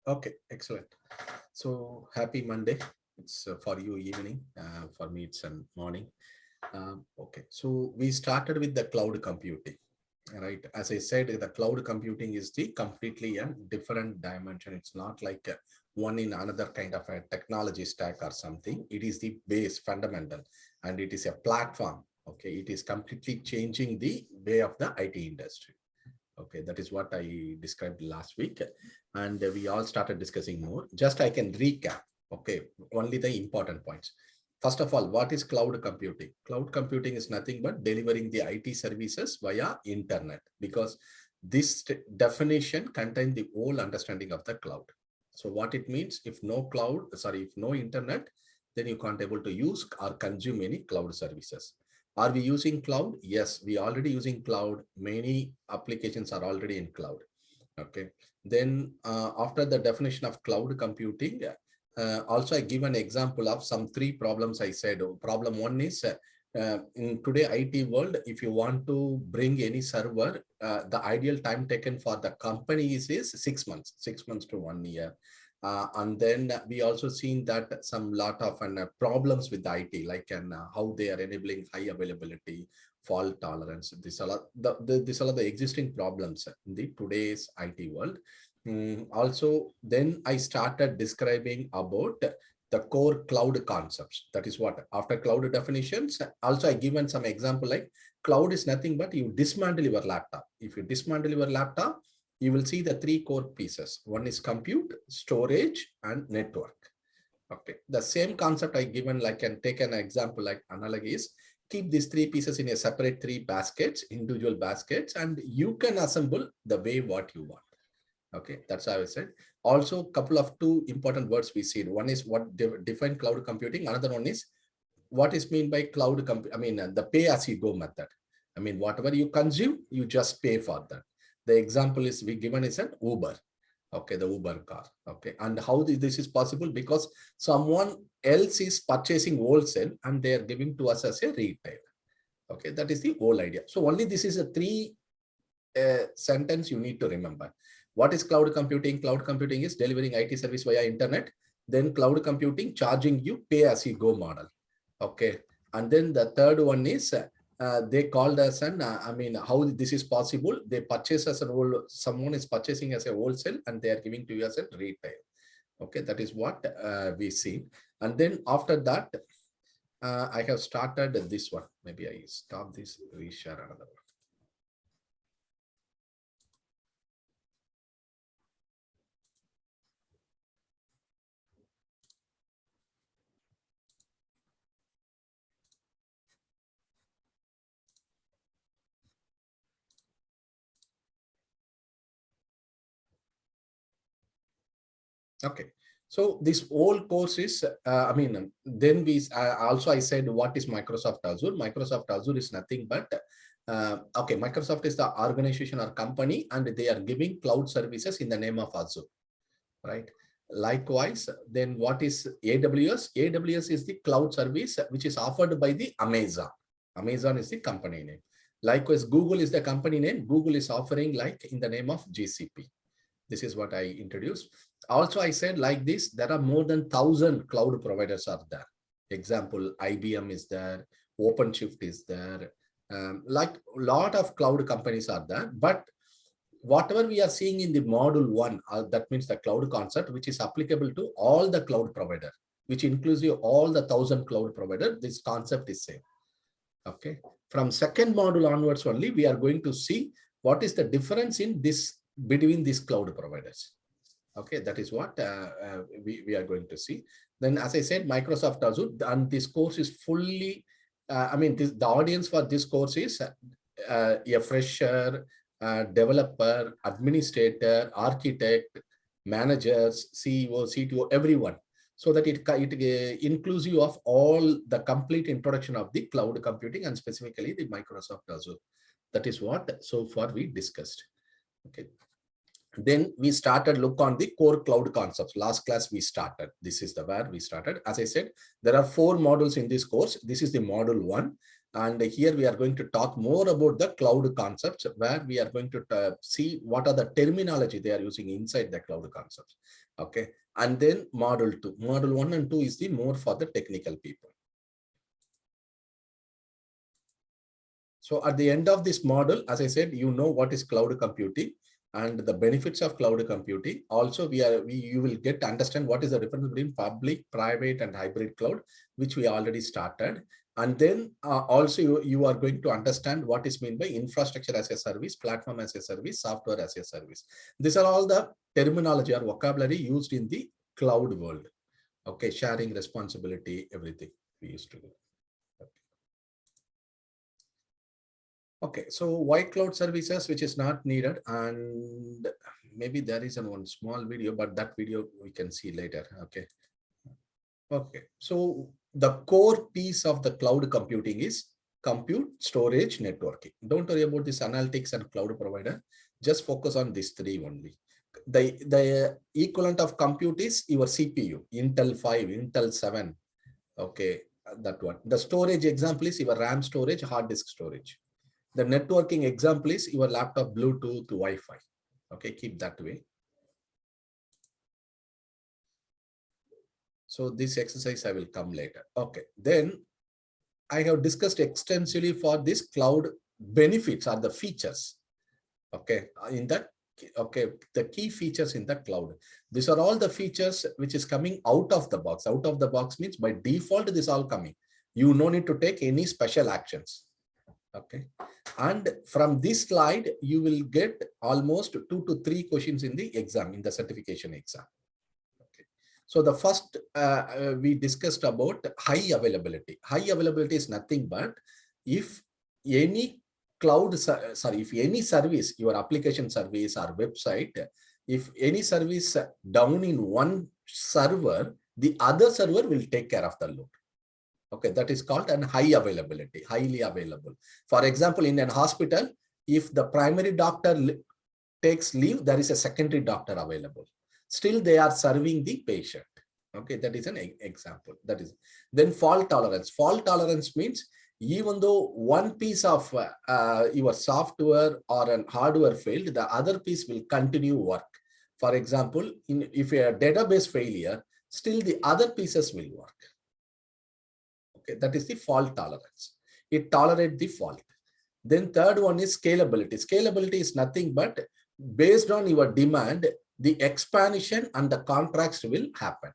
Okay, excellent. So happy Monday. It's for you evening. For me, it's a morning. Okay, so we started with the cloud computing, right? As I said, the cloud computing is the completely a different dimension. It's not like one in another kind of a technology stack or something. It is the base fundamental, and it is a platform. Okay, it is completely changing the way of the IT industry. Okay, that is what I described last week. And we all started discussing more. Just I can recap. Okay, only the important points. First of all, what is cloud computing? Cloud computing is nothing but delivering the IT services via internet, because this definition contains the whole understanding of the cloud. So what it means, if no cloud, sorry, if no internet, then you can't able to use or consume any cloud services. Are we using cloud? Yes, we are already using cloud. Many applications are already in cloud. Okay. Then after the definition of cloud computing, also I give an example of some three problems I said. Problem one is in today IT world, if you want to bring any server, the ideal time taken for the companies is 6 months to 1 year. And then we also seen that some lot of problems with the IT, like how they are enabling high availability, fault tolerance. These are the existing problems in the today's IT world. Also, then I started describing about the core cloud concepts. That is what after cloud definitions. Also, I given some example like cloud is nothing but you dismantle your laptop. If you dismantle your laptop, you will see the three core pieces. One is compute, storage, and network. Okay, the same concept I given, like can take an example like analogy is keep these three pieces in a separate three baskets, individual baskets, and you can assemble the way what you want. Okay, that's how I said. Also, couple of two important words we see. One is what define cloud computing. Another one is what is mean by cloud the pay as you go method. I mean, whatever you consume, you just pay for that. The example is we given is an Uber. Okay, the Uber car. Okay, and how this is possible? Because someone else is purchasing wholesale and they are giving to us as a retail. Okay, that is the whole idea. So only this is a three sentence you need to remember. What is cloud computing? Cloud computing is delivering IT service via internet. Then cloud computing charging you pay as you go model. Okay, and then the third one is they called us and how this is possible. They purchase as a whole, someone is purchasing as a wholesale and they are giving to you as a retail. Okay, that is what we see. And then after that, I have started this one. Maybe I stop this, reshare another one. Okay, so this whole course is, then we also I said, what is Microsoft Azure? Microsoft Azure is nothing but, okay, Microsoft is the organization or company and they are giving cloud services in the name of Azure, right? Likewise, then what is AWS? AWS is the cloud service which is offered by the Amazon. Amazon is the company name. Likewise, Google is the company name. Google is offering like in the name of GCP. This is what I introduced. Also, I said like this, there are more than 1,000 cloud providers are there. Example, IBM is there, OpenShift is there, like a lot of cloud companies are there. But whatever we are seeing in the module one, that means the cloud concept, which is applicable to all the cloud provider, which includes you all the 1,000 cloud provider, this concept is same. Okay. From second module onwards only, we are going to see what is the difference in this between these cloud providers. Okay, that is what we are going to see. Then, as I said, Microsoft Azure, and this course is fully, the audience for this course is a fresher, developer, administrator, architect, managers, CEO, CTO, everyone. So that it inclusive of all the complete introduction of the cloud computing and specifically the Microsoft Azure. That is what so far we discussed. Okay. Then we started look on the core cloud concepts. Last class we started. This is the where we started. As I said, there are 4 modules in this course. This is the module 1. And here we are going to talk more about the cloud concepts, where we are going to see what are the terminology they are using inside the cloud concepts. Okay. And then module 2. Module 1 and 2 is the more for the technical people. So at the end of this model, as I said, you know what is cloud computing and the benefits of cloud computing. Also, you will get to understand what is the difference between public, private, and hybrid cloud, which we already started. And then also you are going to understand what is meant by infrastructure as a service, platform as a service, software as a service. These are all the terminology or vocabulary used in the cloud world. Okay, sharing responsibility, everything we used to do. Okay, so white cloud services, which is not needed, and maybe there is one small video, but that video we can see later. Okay. Okay, so the core piece of the cloud computing is compute, storage, networking. Don't worry about this analytics and cloud provider. Just focus on these three only. The equivalent of compute is your CPU, Intel 5, Intel 7. Okay, that one. The storage example is your RAM storage, hard disk storage. The networking example is your laptop, Bluetooth, Wi-Fi. Okay, keep that way. So this exercise I will come later. Okay, then I have discussed extensively for this cloud benefits or the features. Okay, in that, okay, the key features in the cloud. These are all the features which is coming out of the box. Out of the box means by default this all coming. You no need to take any special actions. Okay, and from this slide you will get almost 2 to 3 questions in the exam, in the certification exam. Okay, so the first we discussed about high availability. High availability is nothing but if any if any service, your application service or website, if any service down in one server, the other server will take care of the load. Okay, that is called an high availability, highly available. For example, in an hospital, if the primary doctor takes leave, there is a secondary doctor available. Still, they are serving the patient. Okay, that is an example. That is then fault tolerance. Fault tolerance means even though one piece of your software or an hardware failed, the other piece will continue work. For example, if a database failure, still the other pieces will work. Okay, that is the fault tolerance. It tolerates the fault. Then third one is scalability. Scalability is nothing but based on your demand, the expansion and the contracts will happen.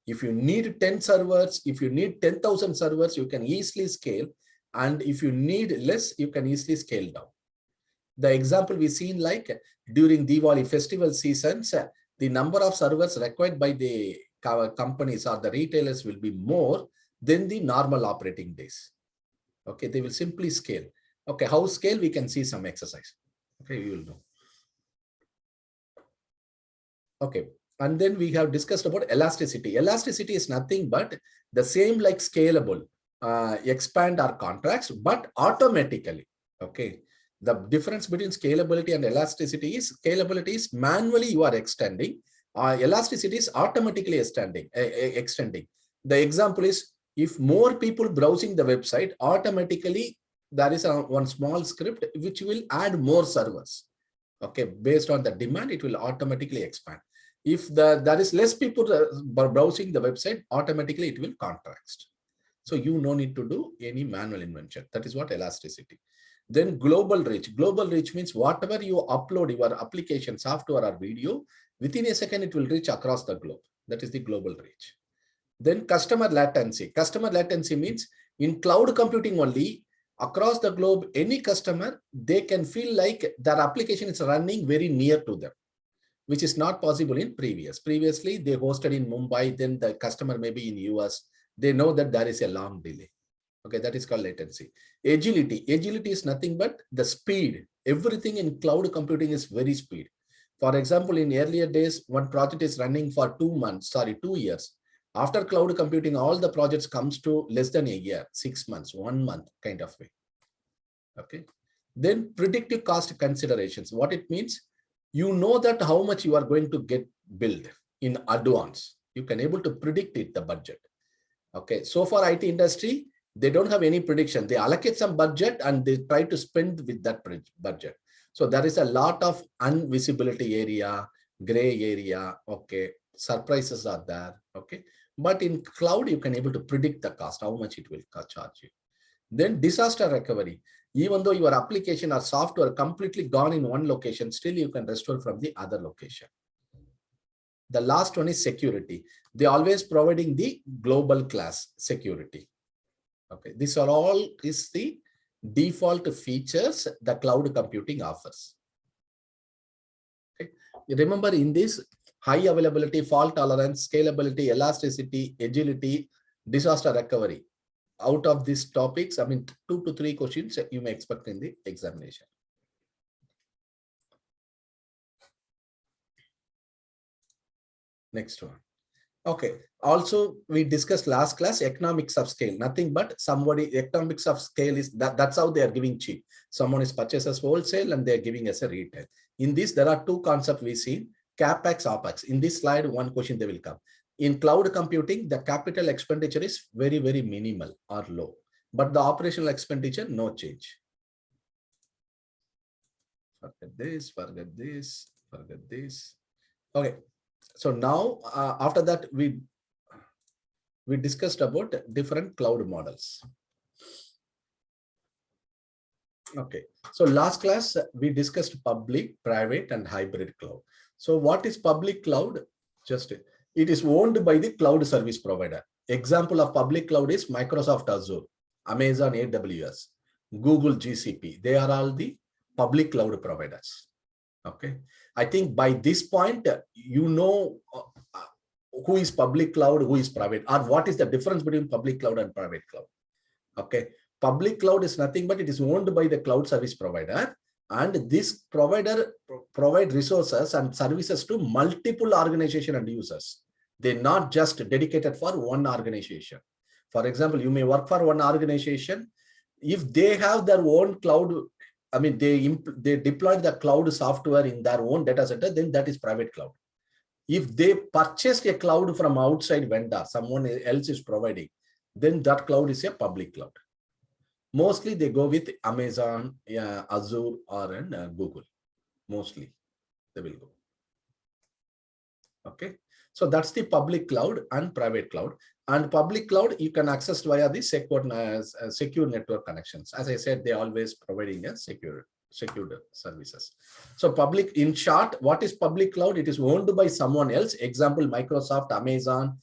If you need 10 servers, if you need 10,000 servers, you can easily scale. And if you need less, you can easily scale down. The example we've seen, like during Diwali festival seasons, the number of servers required by the companies or the retailers will be more than the normal operating days. Okay, they will simply scale. Okay, how scale? We can see some exercise. Okay, you will know. Okay, and then we have discussed about elasticity. Elasticity is nothing but the same like scalable, expand our contracts, but automatically. Okay, the difference between scalability and elasticity is manually you are extending. Elasticity is automatically extending. The example is, if more people browsing the website, automatically there is one small script which will add more servers. Okay, based on the demand, it will automatically expand. If there is less people browsing the website, automatically it will contract. So you no need to do any manual invention. That is what elasticity. Then global reach. Global reach means whatever you upload, your application, software or video, within a second it will reach across the globe. That is the global reach. Then customer latency. Customer latency means in cloud computing only, across the globe, any customer, they can feel like their application is running very near to them, which is not possible in previous. Previously, they hosted in Mumbai, then the customer may be in US. They know that there is a long delay. Okay, that is called latency. Agility. Agility is nothing but the speed. Everything in cloud computing is very speed. For example, in earlier days, one project is running for 2 years. After cloud computing, all the projects comes to less than a year, 6 months, 1 month kind of way. Okay. Then predictive cost considerations. What it means, you know that how much you are going to get billed in advance. You can able to predict it, the budget. Okay. So for IT industry, They don't have any prediction. They allocate some budget and they try to spend with that budget. So there is a lot of invisibility area, gray area. Okay. Surprises are there. Okay. But in cloud, you can able to predict the cost, how much it will charge you. Then disaster recovery. Even though your application or software completely gone in one location, still you can restore from the other location. The last one is security. They always providing the global class security. Okay, these are all is the default features the cloud computing offers. Okay. Remember, in this high availability, fault tolerance, scalability, elasticity, agility, disaster recovery. Out of these topics, I mean, 2 to 3 questions you may expect in the examination. Next one. Okay. Also, we discussed last class economics of scale. Nothing but somebody economics of scale is that's how they are giving cheap. Someone is purchases wholesale and they are giving as a retail. In this, there are two concepts we see: CapEx, OpEx. In this slide, one question they will come. In cloud computing, the capital expenditure is very, very minimal or low, but the operational expenditure, no change. Forget this, forget this, forget this. Okay. So now, after that, we discussed about different cloud models. Okay. So last class, we discussed public, private, and hybrid cloud. So what is public cloud? Just it is owned by the cloud service provider. Example of public cloud is Microsoft Azure, Amazon AWS, Google GCP. They are all the public cloud providers. Okay. I think by this point, you know who is public cloud, who is private, or what is the difference between public cloud and private cloud. Okay. Public cloud is nothing but it is owned by the cloud service provider, and this provider provide resources and services to multiple organizations and users. They're not just dedicated for one organization. For example, you may work for one organization. If they have their own cloud, I mean, they deployed the cloud software in their own data center, then that is private cloud. If they purchased a cloud from outside vendor, someone else is providing, then that cloud is a public cloud. Mostly they go with Amazon, Azure, or Google. Mostly they will go. Okay. So that's the public cloud and private cloud. And public cloud, you can access via the secure network connections. As I said, they always providing a secured services. So public, in short, what is public cloud? It is owned by someone else. Example, Microsoft, Amazon,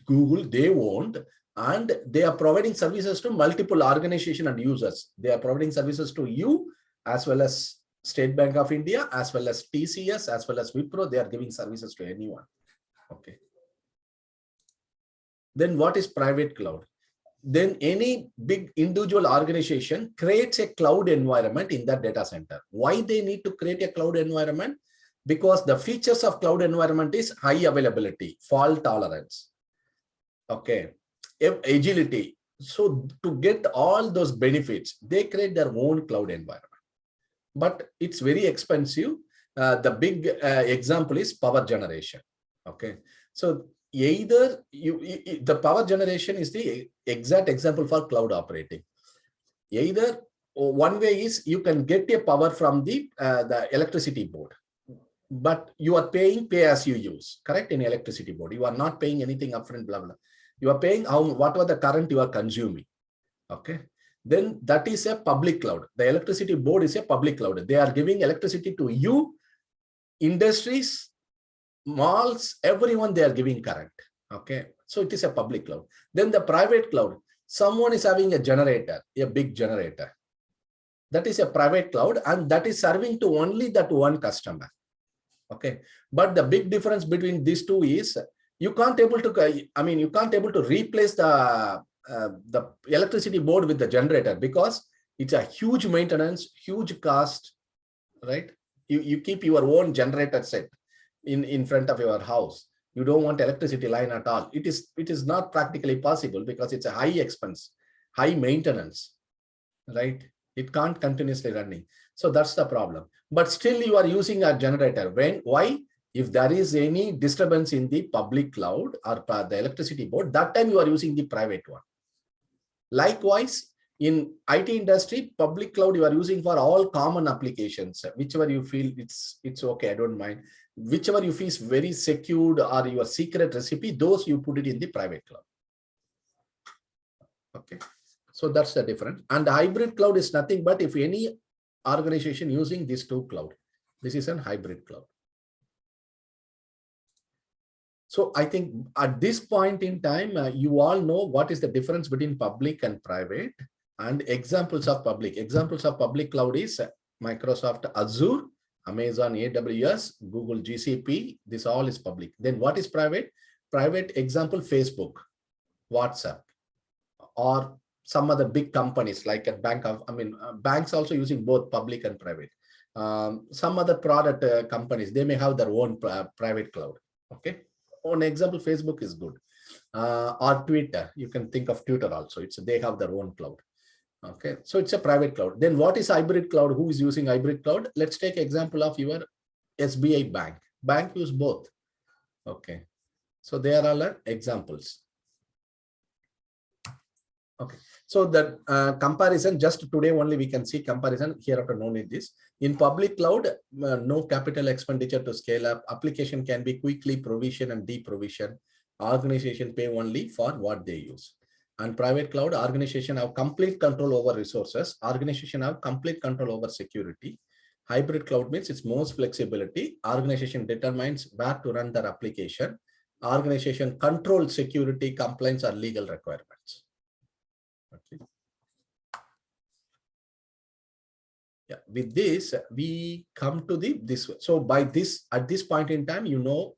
Google, they owned, and they are providing services to multiple organizations and users. They are providing services to you as well as State Bank of India, as well as TCS, as well as Wipro. They are giving services to anyone. Okay. Then what is private cloud? Then any big individual organization creates a cloud environment in that data center. Why they need to create a cloud environment? Because the features of cloud environment is high availability, fault tolerance, okay, agility. So to get all those benefits, they create their own cloud environment. But it's very expensive. The big example is power generation. Okay, so either the power generation is the exact example for cloud operating. Either one way is you can get a power from the electricity board, but you are paying pay as you use, correct? In electricity board, you are not paying anything upfront, blah blah. You are paying whatever the current you are consuming. Okay, then that is a public cloud. The electricity board is a public cloud. They are giving electricity to you, industries, malls, everyone, they are giving current. Okay, so it is a public cloud. Then the private cloud, someone is having a generator, a big generator. That is a private cloud, and that is serving to only that one customer. Okay, but the big difference between these two is you can't able to, I mean, you can't able to replace the electricity board with the generator, because it's a huge maintenance, huge cost, right? You keep your own generator set in front of your house. You don't want electricity line at all. It is not practically possible because it's a high expense, high maintenance, right? It can't continuously running. So that's the problem. But still you are using a generator. Why? If there is any disturbance in the public cloud or the electricity board, that time you are using the private one. Likewise, in IT industry, public cloud you are using for all common applications, whichever you feel it's okay, I don't mind. Whichever you feel is very secured or your secret recipe, those you put it in the private cloud. Okay, so that's the difference. And the hybrid cloud is nothing but if any organization using these two cloud, this is a hybrid cloud. So I think at this point in time, you all know what is the difference between public and private, and examples of public. Examples of public cloud is Microsoft Azure, Amazon AWS, Google GCP. This all is public. Then what is private? Private example, Facebook, WhatsApp, or some other big companies like a banks also using both public and private. Some other product companies, they may have their own private cloud. Okay. On example, Facebook is good. Or Twitter, you can think of Twitter also. They have their own cloud. Okay, so it's a private cloud. Then what is hybrid cloud? Who is using hybrid cloud? Let's take example of your SBI bank. Bank use both. Okay, so they are all examples. Okay, so the comparison, just today only we can see comparison. Here after no need this. In public cloud, no capital expenditure to scale up. Application can be quickly provision and deprovision. Organization pay only for what they use. And private cloud, organization have complete control over resources. Organization have complete control over security. Hybrid cloud means it's most flexibility. Organization determines where to run their application. Organization controls security, compliance, or legal requirements. Okay. Yeah, with this, we come to this. So by this, at this point in time, you know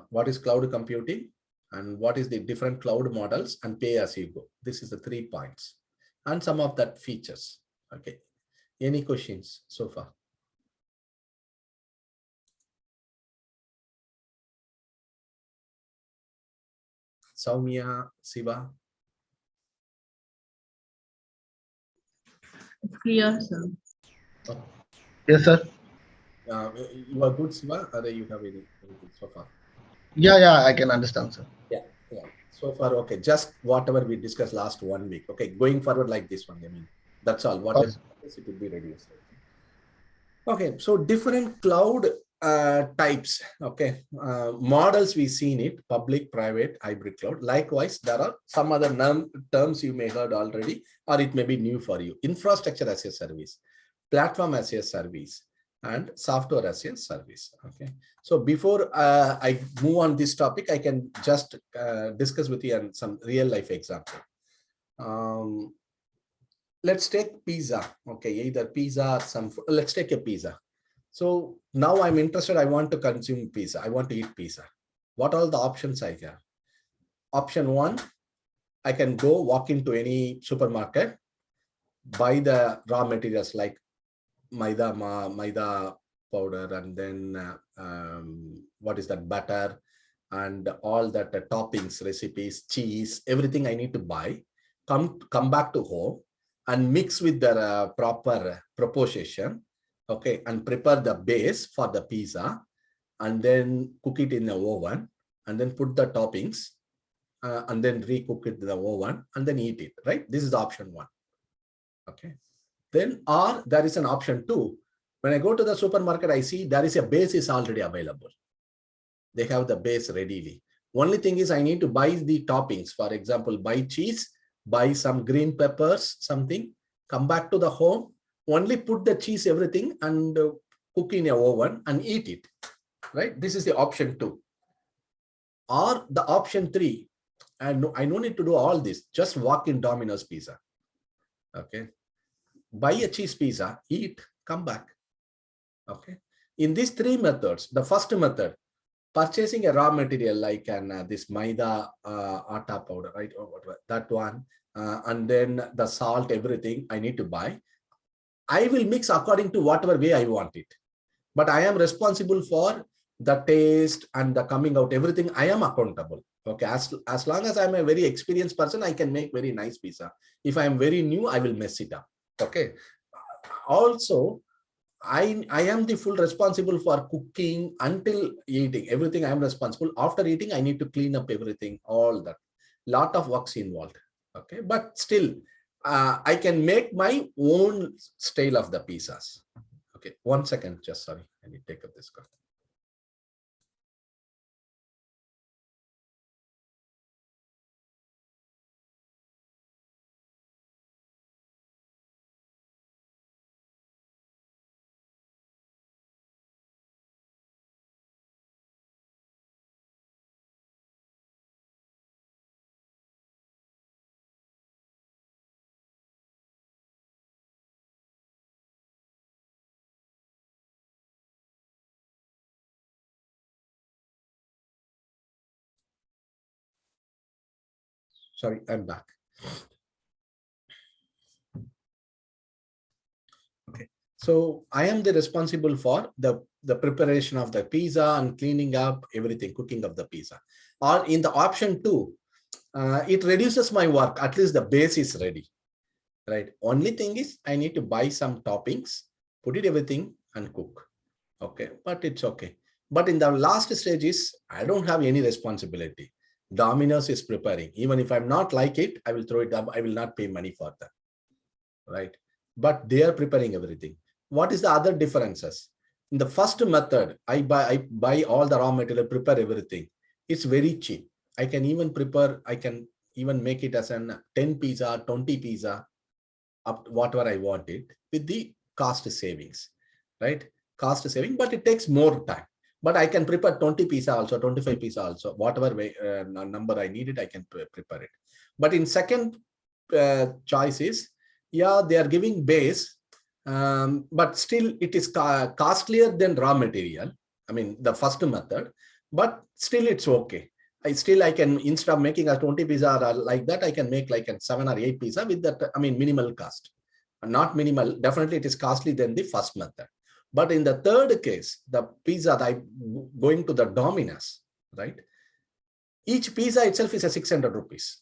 what is cloud computing and what is the different cloud models and pay as you go. This is the 3 points and some of that features. Okay. Any questions so far? Soumya, Siva? Clear, sir. Oh. Yes, sir. You are good, Siva, or you have anything so far? Yeah, I can understand, sir. Yeah. So far, okay. Just whatever we discussed last 1 week. Okay, going forward like this one. I mean, that's all. Whatever it will be reduced. Okay, so different cloud types. Okay, models we seen it: public, private, hybrid cloud. Likewise, there are some other terms you may heard already, or it may be new for you: infrastructure as a service, platform as a service, and software as a service. Okay, so before I move on this topic, I can just discuss with you on some real life example. Let's take pizza. Okay, either pizza or some. Let's take a pizza. So now I'm interested. I want to consume pizza. I want to eat pizza. What are all the options I have? Option 1, I can go walk into any supermarket, buy the raw materials like maida powder, and then what is that, butter, and all that toppings, recipes, cheese, everything I need to buy. Come back to home and mix with the proper proportion, okay, and prepare the base for the pizza, and then cook it in the oven, and then put the toppings, and then recook it in the oven, and then eat it, right? This is the option 1. Okay. Then, or there is an option 2. When I go to the supermarket, I see there is a base is already available. They have the base readily. Only thing is I need to buy the toppings. For example, buy cheese, buy some green peppers, something, come back to the home, only put the cheese, everything, and cook in a oven and eat it, right? This is the option 2. Or the option 3, and I no need to do all this, just walk in Domino's Pizza. Okay. Buy a cheese pizza, eat, come back. Okay. In these 3 methods, the first method, purchasing a raw material like this maida atta powder, right? Or whatever, that one, and then the salt, everything I need to buy. I will mix according to whatever way I want it. But I am responsible for the taste and the coming out, everything. I am accountable. Okay. As long as I'm a very experienced person, I can make very nice pizza. If I am very new, I will mess it up. Okay. Also, I am the full responsible for cooking until eating. Everything I am responsible. After eating, I need to clean up everything, all that. Lot of works involved. Okay, but still, I can make my own style of the pizzas. Okay, 1 second, just sorry, I need to take up this call. Sorry, I'm back. Okay, so I am the responsible for the preparation of the pizza and cleaning up everything, cooking of the pizza. Or in the option 2, it reduces my work. At least the base is ready, right? Only thing is I need to buy some toppings, put it everything and cook. Okay, but it's okay. But in the last stages, I don't have any responsibility. Domino's is preparing. Even if I'm not like it, I will throw it up. I will not pay money for that, right? But they are preparing everything. What is the other differences? In the first method, I buy all the raw material, prepare everything. It's very cheap. I can even prepare, I can even make it as an 10 pizza, 20 pizza, up whatever I want it with the cost savings, right? Cost saving, but it takes more time. But I can prepare 20 pizza also, 25 pizza also, whatever way, number I need it, I can prepare it. But in second choice is, yeah, they are giving base, but still it is costlier than raw material. I mean, the first method, but still it's okay. I can, instead of making a 20 pizza or like that, I can make like a 7 or 8 pizza with that, I mean, minimal cost. Not minimal, definitely it is costly than the first method. But in the third case, the pizza that I'm going to the Domino's, right? Each pizza itself is a 600 rupees.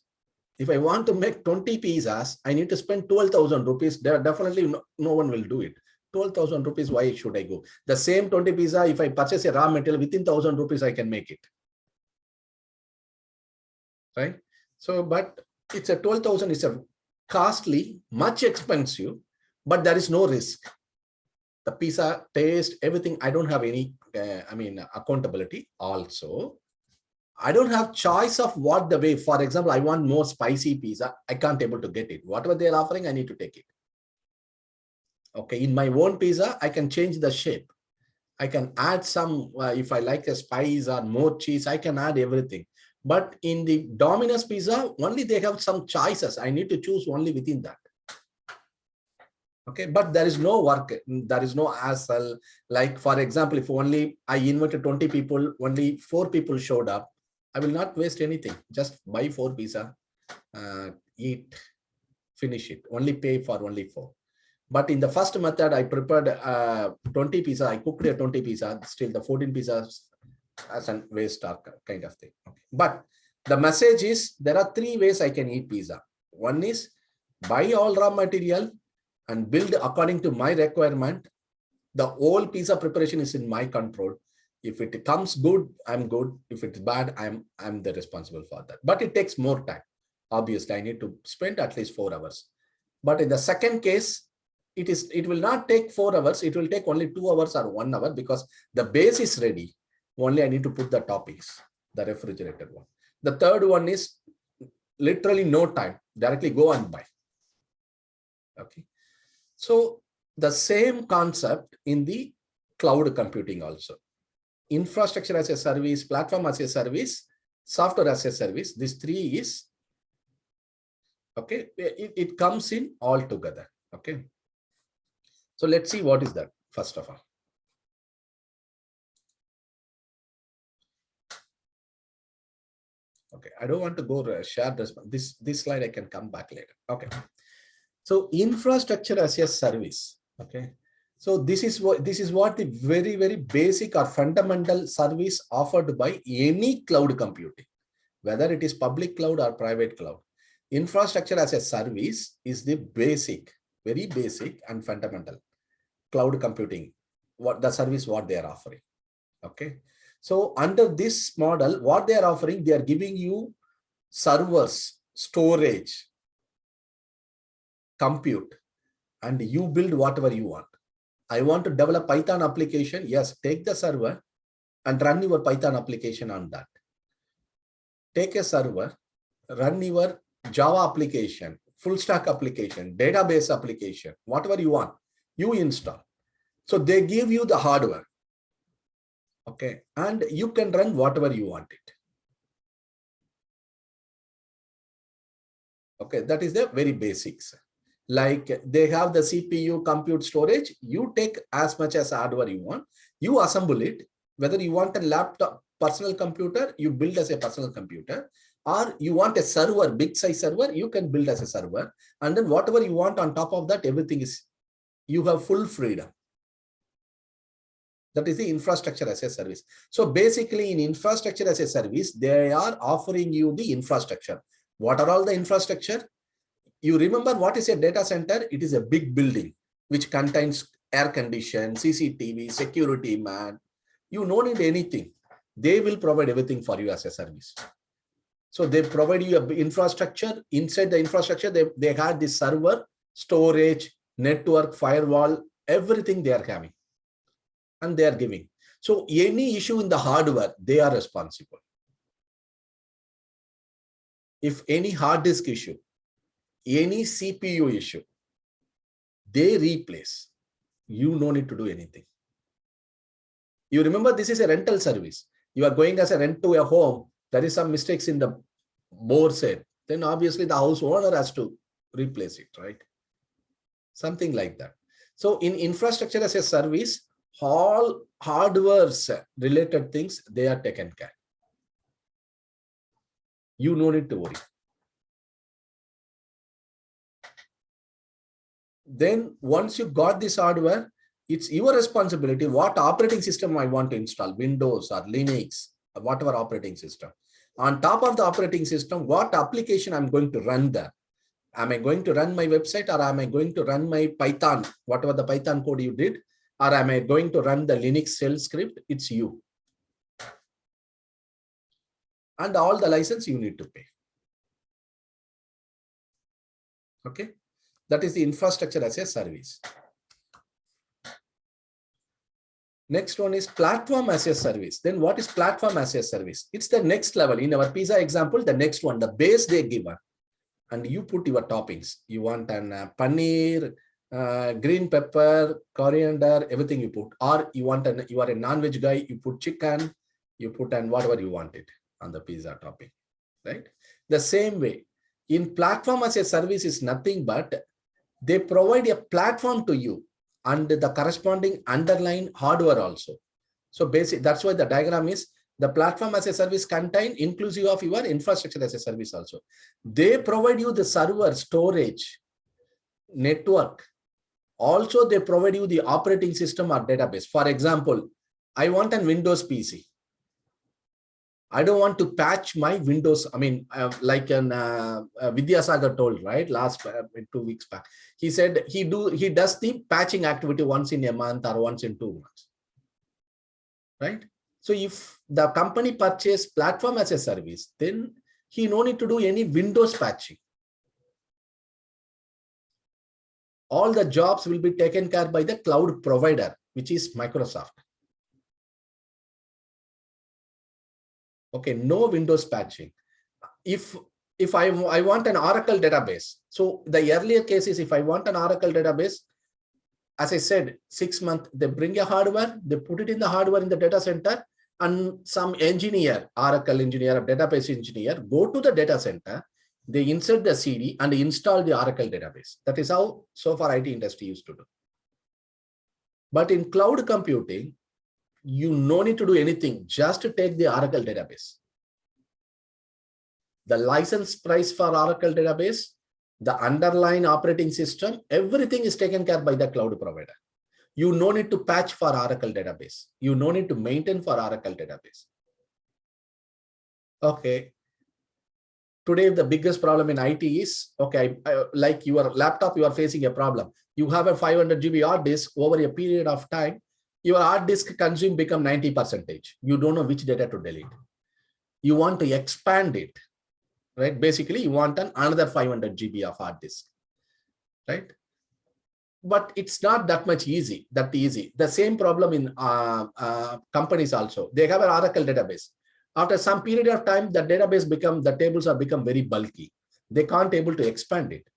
If I want to make 20 pizzas, I need to spend 12,000 rupees. There definitely no one will do it. 12,000 rupees, why should I go? The same 20 pizza, if I purchase a raw material within 1,000 rupees, I can make it. Right? So, but it's a 12,000 is a costly, much expensive, but there is no risk. The pizza taste, everything, I don't have any, accountability. Also, I don't have choice of what the way. For example, I want more spicy pizza. I can't able to get it. Whatever they're offering, I need to take it. Okay, in my own pizza, I can change the shape. I can add some, if I like a spice or more cheese, I can add everything. But in the Domino's pizza, only they have some choices. I need to choose only within that. Okay, but there is no work, there is no hassle. Like, for example, if only I invited 20 people, only 4 people showed up, I will not waste anything. Just buy 4 pizza, eat, finish it. Only pay for only 4. But in the first method, I prepared 20 pizza. I cooked a 20 pizza. Still, the 14 pizzas as a waste or kind of thing. Okay. But the message is there are 3 ways I can eat pizza. One is buy all raw material and build according to my requirement. The whole pizza preparation is in my control. If it comes good, I'm good. If it's bad, I'm the responsible for that. But it takes more time. Obviously, I need to spend at least 4 hours. But in the second case, it will not take 4 hours. It will take only 2 hours or 1 hour because the base is ready. Only I need to put the toppings, the refrigerated one. The third one is literally no time. Directly go and buy. Okay. So the same concept in the cloud computing also. Infrastructure as a service, platform as a service, software as a service. These 3 is, okay, it comes in all together. Okay. So let's see what is that first of all. Okay, I don't want to go share this slide. I can come back later. Okay. So infrastructure as a service. Okay. So this is what the very, very basic or fundamental service offered by any cloud computing, whether it is public cloud or private cloud. Infrastructure as a service is the basic, very basic and fundamental cloud computing, what the service, what they are offering. Okay. So under this model, what they are offering, they are giving you servers, storage, compute, and you build whatever you want. I want to develop Python application. Yes, take the server and run your Python application on that. Take a server, run your Java application, full stack application, database application, whatever you want, you install. So they give you the hardware. Okay, and you can run whatever you want it. Okay, that is the very basics. Like they have the CPU, compute, storage. You take as much as hardware you want. You assemble it. Whether you want a laptop, personal computer, you build as a personal computer, or you want a server, big size server, you can build as a server. And then whatever you want on top of that, everything is, you have full freedom. That is the infrastructure as a service. So basically in infrastructure as a service, they are offering you the infrastructure. What are all the infrastructure? You remember what is a data center? It is a big building which contains air condition, CCTV, security man. You don't need anything. They will provide everything for you as a service. So they provide you a infrastructure. Inside the infrastructure, they had the server, storage, network, firewall, everything they are having. And they are giving. So any issue in the hardware, they are responsible. If any hard disk issue, any CPU issue, they replace. You no need to do anything. You remember this is a rental service. You are going as a rent to a home. There is some mistakes in the bore set. Then obviously the house owner has to replace it, right? Something like that. So in infrastructure as a service, all hardware related things, they are taken care. You no need to worry. Then once you got this hardware, it's your responsibility what operating system I want to install, Windows or Linux, or whatever operating system. On top of the operating system, what application I'm going to run there. Am I going to run my website, or am I going to run my Python, whatever the Python code you did, or am I going to run the Linux shell script? It's you. And all the license you need to pay. Okay. That is the infrastructure as a service. Next one is platform as a service. Then what is platform as a service? It's the next level. In our pizza example, the next one, the base they give us. And you put your toppings. You want an paneer, green pepper, coriander, everything you put. Or you want you are a non-veg guy, you put chicken, you put and whatever you want it on the pizza topping, right? The same way, in platform as a service is nothing but they provide a platform to you and the corresponding underlying hardware also. So basic, that's why the diagram is the platform as a service contain inclusive of your infrastructure as a service also. They provide you the server, storage, network. Also, they provide you the operating system or database. For example, I want an Windows PC. I don't want to patch my Windows. I mean, like Vidyasagar told, right? Last 2 weeks back, he said he does the patching activity once in a month or once in 2 months, right? So if the company purchase platform as a service, then he no need to do any Windows patching. All the jobs will be taken care by the cloud provider, which is Microsoft. Okay, no Windows patching. If I want an Oracle database, so the earlier case is if I want an Oracle database, as I said, 6 months, they bring a hardware, they put it in the hardware in the data center, and some engineer, Oracle engineer, database engineer, go to the data center, they insert the CD and install the Oracle database. That is how so far IT industry used to do. But in cloud computing, you no need to do anything, just to take the Oracle database. The license price for Oracle database, the underlying operating system, everything is taken care by the cloud provider. You no need to patch for Oracle database. You no need to maintain for Oracle database. Okay. Today, the biggest problem in IT is, okay, like your laptop, you are facing a problem. You have a 500 GB hard disk over a period of time. Your hard disk consume become 90%. You don't know which data to delete. You want to expand it, right? Basically, you want another 500 GB of hard disk. right? But it's not that much easy, The same problem in companies also. They have an Oracle database. After some period of time, the tables are become very bulky. They can't able to expand it.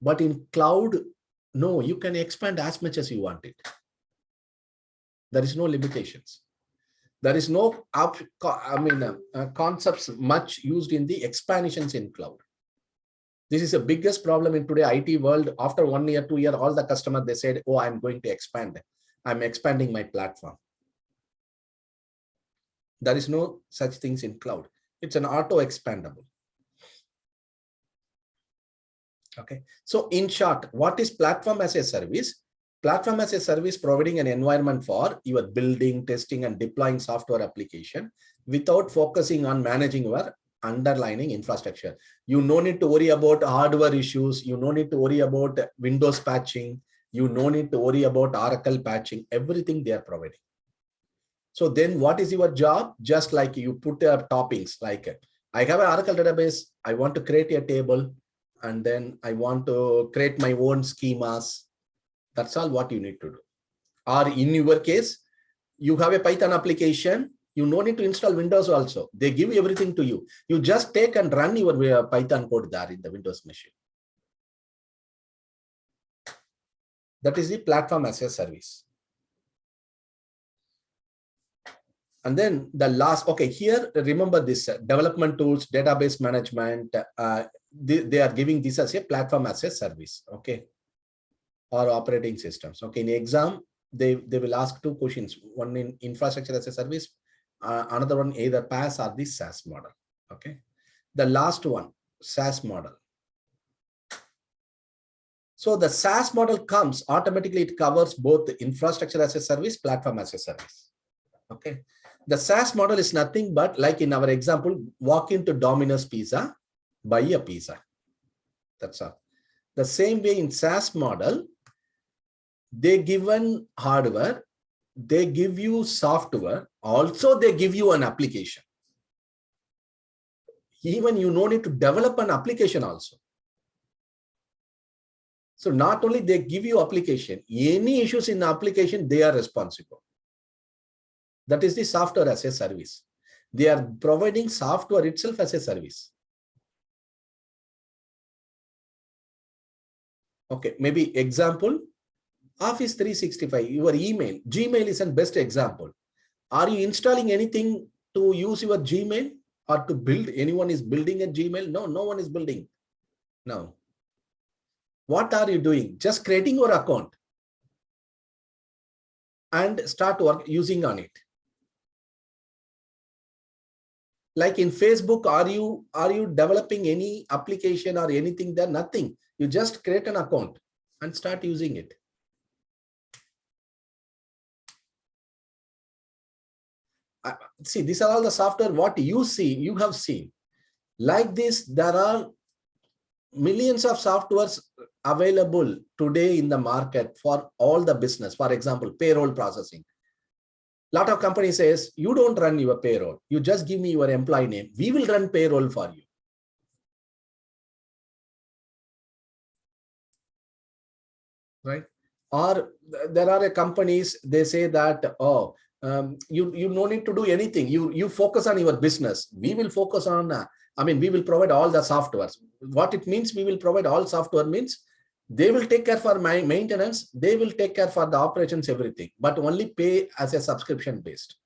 But in cloud, no, you can expand as much as you want it. There is no limitations. There is no concepts much used in the expansions in cloud. This is the biggest problem in today IT world. After 1 year, 2 year, all the customers, they said, oh, I'm going to expand. I'm expanding my platform. There is no such things in cloud. It's an auto expandable. Okay. So in short, what is platform as a service? Platform as a service providing an environment for your building, testing, and deploying software application without focusing on managing your underlying infrastructure. You no need to worry about hardware issues. You no need to worry about Windows patching. You no need to worry about Oracle patching. Everything they are providing. So then what is your job? Just like you put toppings, like I have an Oracle database. I want to create a table, and then I want to create my own schemas. That's all what you need to do. Or in your case, you have a Python application. You no need to install Windows also. They give everything to you. You just take and run your Python code there in the Windows machine. That is the platform as a service. And then the last, okay, here, remember this development tools, database management, they are giving this as a platform as a service, okay, or operating systems. Okay, in the exam, they will ask 2 questions, one in infrastructure as a service, another one either PaaS or the SaaS model. Okay, the last one, SaaS model. So the SaaS model comes automatically, it covers both the infrastructure as a service, platform as a service. Okay, the SaaS model is nothing but, like in our example, walk into Domino's Pizza, buy a pizza. That's all. The same way in SaaS model, they given hardware, they give you software, also they give you an application. Even you no need to develop an application also. So not only they give you application, any issues in the application, they are responsible. That is the software as a service. They are providing software itself as a service. Okay, maybe example, Office 365, your email, Gmail is a best example. Are you installing anything to use your Gmail or to build? Anyone is building a Gmail? No, no one is building. No. What are you doing? Just creating your account and start work using on it. Like in Facebook, are you developing any application or anything there? Nothing. You just create an account and start using it. See, these are all the software what you see, you have seen. Like this, there are millions of softwares available today in the market for all the business. For example, payroll processing. A lot of companies says, you don't run your payroll. You just give me your employee name. We will run payroll for you. Right? Or there are companies, they say that, oh, you no need to do anything. You focus on your business. We will focus on, we will provide all the softwares. What it means, we will provide all software means they will take care for my maintenance. They will take care for the operations, everything, but only pay as a subscription based.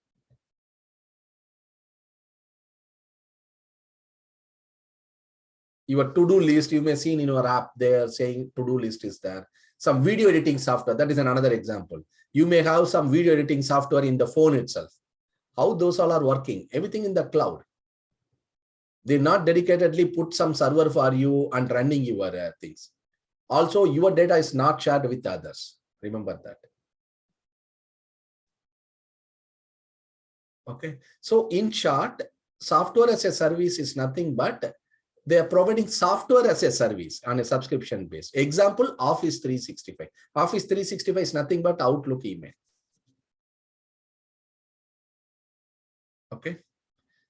Your to-do list, you may see in your app, they are saying to-do list is there. Some video editing software, that is another example. You may have some video editing software in the phone itself. How those all are working? Everything in the cloud. They not dedicatedly put some server for you and running your things. Also, your data is not shared with others. Remember that. Okay. So in short, software as a service is nothing but they are providing software as a service on a subscription base. Example, Office 365. Office 365 is nothing but Outlook email. Okay.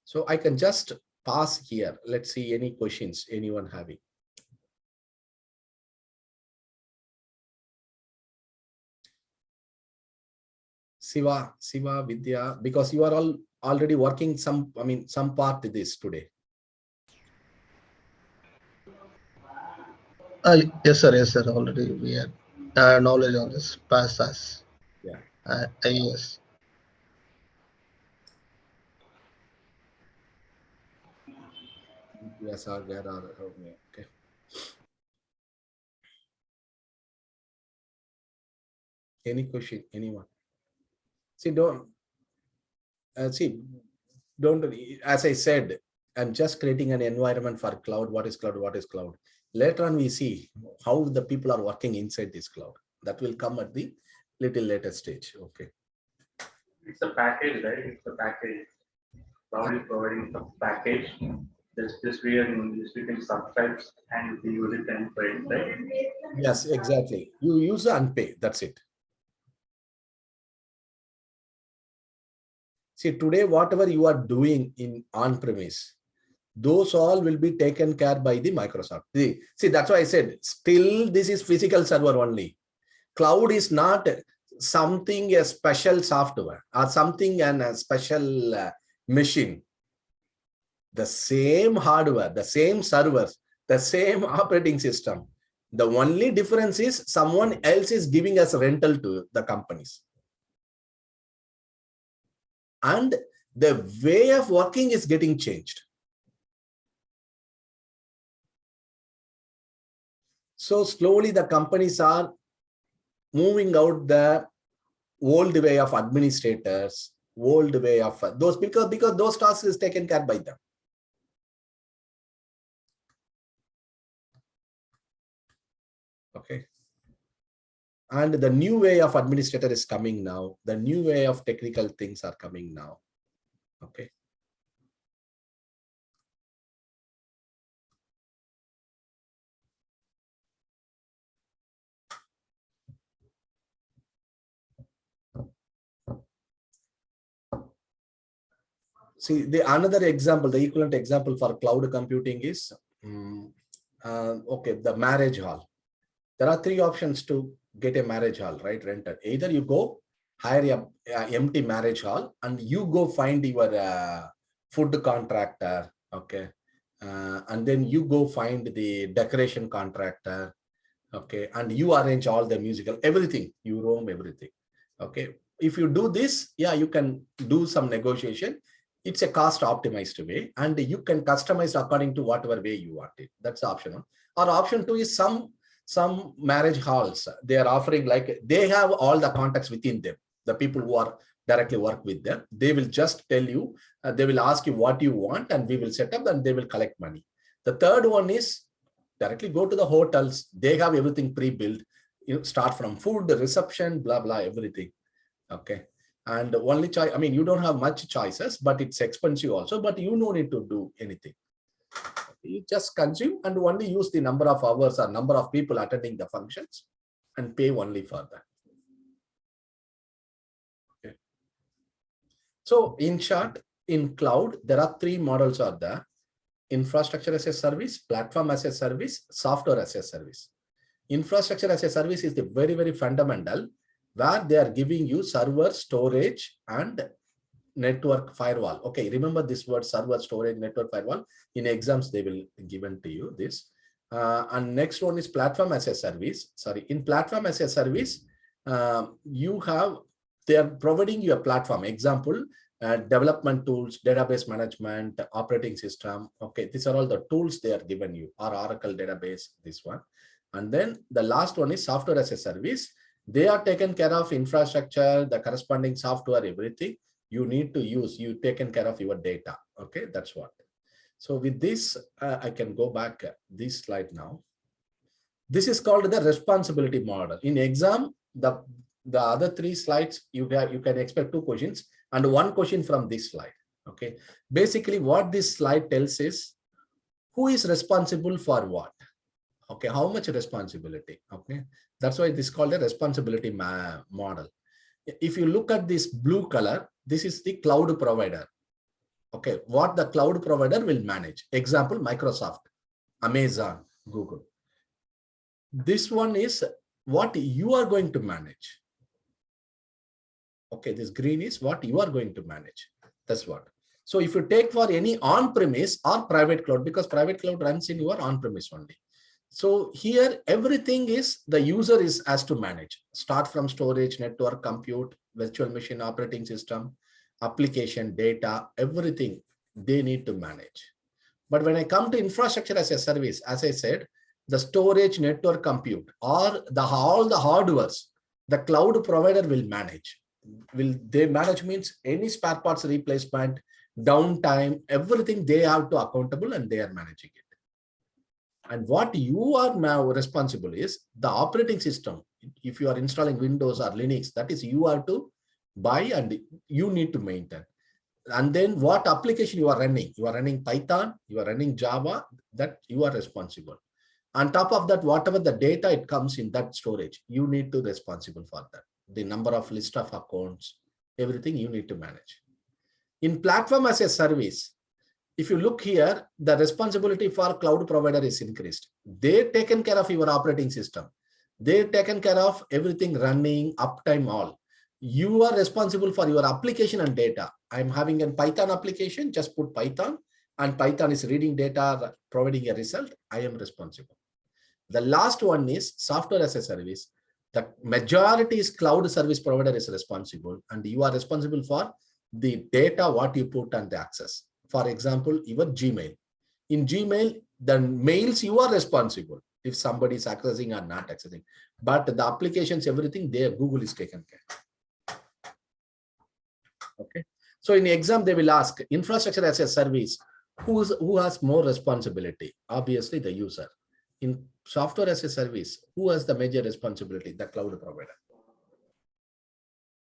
So I can just pause here. Let's see any questions anyone having. Siva, Vidya, because you are all already working some part of this today. Yes, sir. Yes, sir. Already we have knowledge on this PaaS, SaaS. Yeah. Yes. Yes, or where are okay. Any question? Anyone? See, see, don't, as I said, I'm just creating an environment for cloud. What is cloud? What is cloud? Later on, we see how the people are working inside this cloud. That will come at the little later stage. Okay. It's a package, right? It's a package. Cloud is providing some package. This way you can subscribe and you use it and for it, right? Yes, exactly. You use and pay. That's it. See, today, whatever you are doing in on-premise, those all will be taken care by the Microsoft. See, that's why I said, still this is physical server only. Cloud is not something, a special software or something and a special machine. The same hardware, the same servers, the same operating system. The only difference is someone else is giving us rental to the companies. And the way of working is getting changed. So slowly the companies are moving out the old way of administrators, old way of those, because those tasks is taken care by them. Okay. And the new way of administrator is coming now. The new way of technical things are coming now. Okay. See, the another example, the equivalent example for cloud computing is, okay, the marriage hall. There are three options to get a marriage hall, right? Rented. Either you go hire a empty marriage hall and you go find your food contractor, okay, and then you go find the decoration contractor, okay, and you arrange all the musical, everything, you roam everything, okay. If you do this, yeah, you can do some negotiation. It's a cost optimized way, and you can customize according to whatever way you want it. That's option one. Or option two is some marriage halls. They are offering, like, they have all the contacts within them. The people who are directly work with them, they will just tell you, they will ask you what you want, and we will set up, and they will collect money. The third one is directly go to the hotels. They have everything pre-built. You start from food, reception, blah, blah, everything. Okay. And only choice, I mean, you don't have much choices, but it's expensive also, but you don't need to do anything. You just consume and only use the number of hours or number of people attending the functions and pay only for that. Okay. So in short, in cloud, there are three models are there: infrastructure as a service, platform as a service, software as a service. Infrastructure as a service is the very, very fundamental, where they are giving you server, storage, and network firewall. Okay, remember this word: server, storage, network firewall. In exams, they will given to you this. And next one is platform as a service. Sorry, in platform as a service, you have, they are providing you a platform. Example, development tools, database management, operating system. Okay, these are all the tools they are given you, or Oracle database, this one. And then the last one is software as a service. They are taken care of infrastructure, the corresponding software, everything you need to use. You taken care of your data. Okay, that's what. So with this, I can go back this slide now. This is called the responsibility model. In exam, the other three slides, you can expect two questions and one question from this slide. Okay, basically what this slide tells is who is responsible for what. Okay, how much responsibility. Okay, that's why this is called a responsibility model. If you look at this blue color, this is the cloud provider. Okay, what the cloud provider will manage. Example, Microsoft, Amazon, Google. This one is what you are going to manage. Okay, this green is what you are going to manage. That's what. So if you take for any on-premise or private cloud, because private cloud runs in your on-premise only. So here, everything is the user has to manage. Start from storage, network, compute, virtual machine, operating system, application, data, everything they need to manage. But when I come to infrastructure as a service, as I said, the storage, network, compute, or all the hardwares, the cloud provider will manage. Will they manage means any spare parts replacement, downtime, everything they have to accountable and they are managing it. And what you are now responsible is the operating system. If you are installing Windows or Linux, that is you have to buy and you need to maintain. And then what application you are running Python, you are running Java, that you are responsible. On top of that, whatever the data it comes in that storage, you need to responsible for that. The number of list of accounts, everything you need to manage. In platform as a service, if you look here, the responsibility for cloud provider is increased. They've taken care of your operating system. They've taken care of everything running, uptime, all. You are responsible for your application and data. I'm having a Python application, just put Python, and Python is reading data, providing a result. I am responsible. The last one is software as a service. The majority is cloud service provider is responsible, and you are responsible for the data, what you put and the access. For example, your Gmail. In Gmail, the mails you are responsible if somebody is accessing or not accessing. But the applications, everything there, Google is taken care. Okay. So in the exam, they will ask infrastructure as a service, who has more responsibility? Obviously, the user. In software as a service, who has the major responsibility? The cloud provider.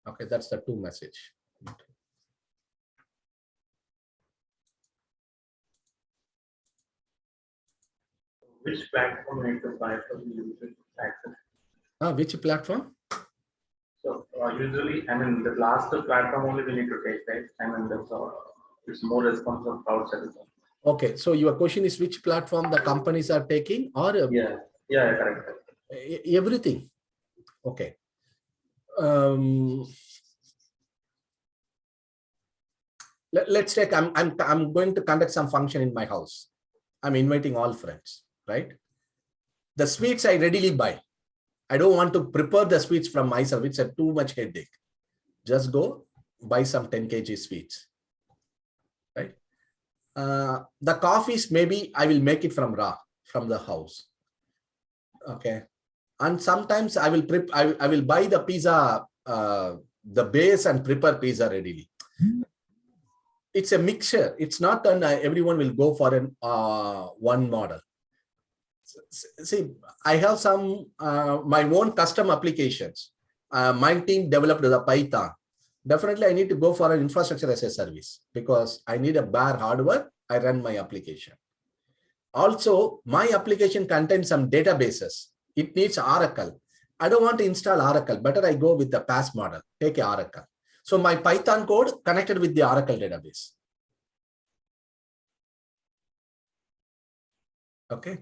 Okay, that's the two message. Which platform need to buy for the user to access? Which platform? So usually, I mean, the last platform only we need to take, right? I mean, that's it's more responsible of cloud service. Okay, so your question is which platform the companies are taking, or yeah, correct. Everything. Okay. Let's take. I'm going to conduct some function in my house. I'm inviting all friends, right? The sweets I readily buy. I don't want to prepare the sweets from myself. It's a too much headache. Just go buy some 10 kg sweets, right? The coffees, maybe I will make it from the house. Okay. And sometimes I will I will buy the pizza, the base and prepare pizza readily. It's a mixture. It's not that everyone will go for an one model. See, I have some my own custom applications. My team developed the Python. Definitely, I need to go for an infrastructure as a service because I need a bare hardware. I run my application. Also, my application contains some databases. It needs Oracle. I don't want to install Oracle. Better I go with the PaaS model. Take a Oracle. So my Python code connected with the Oracle database. Okay.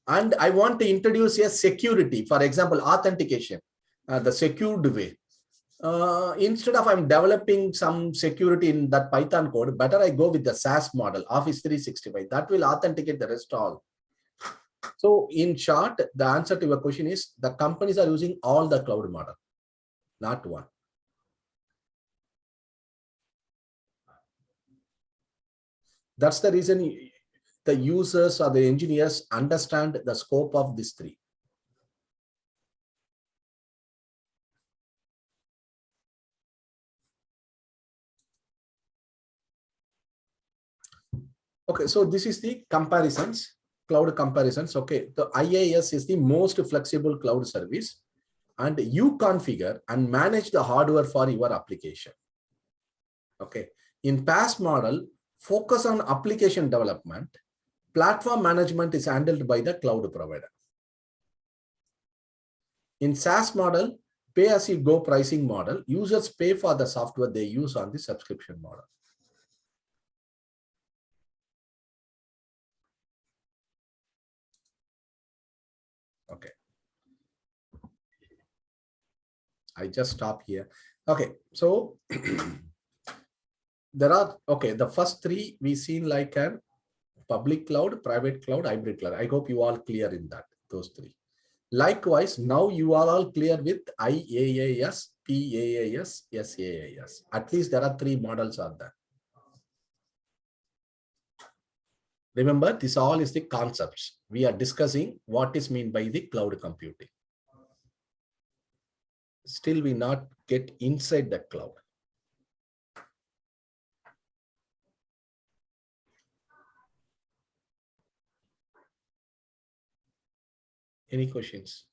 And I want to introduce a security, for example, authentication, the secured way. Instead of I'm developing some security in that Python code, better I go with the SaaS model, Office 365. That will authenticate the rest all. So in short, the answer to your question is the companies are using all the cloud model, not one. That's the reason the users or the engineers understand the scope of these three. Okay, so this is the comparisons, cloud comparisons. Okay, the IaaS is the most flexible cloud service, and you configure and manage the hardware for your application. Okay, in PaaS model, focus on application development. Platform management is handled by the cloud provider. In SaaS model, pay as you go pricing model, users pay for the software they use on the subscription model. Okay. I just stop here. Okay, so there are, okay, the first three we seen like an public cloud, private cloud, hybrid cloud. I hope you all clear in that, those three. Likewise, now you are all clear with IaaS, PaaS, SaaS. At least there are three models are there. Remember, this all is the concepts. We are discussing what is meant by the cloud computing. Still, we not get inside the cloud. Any questions?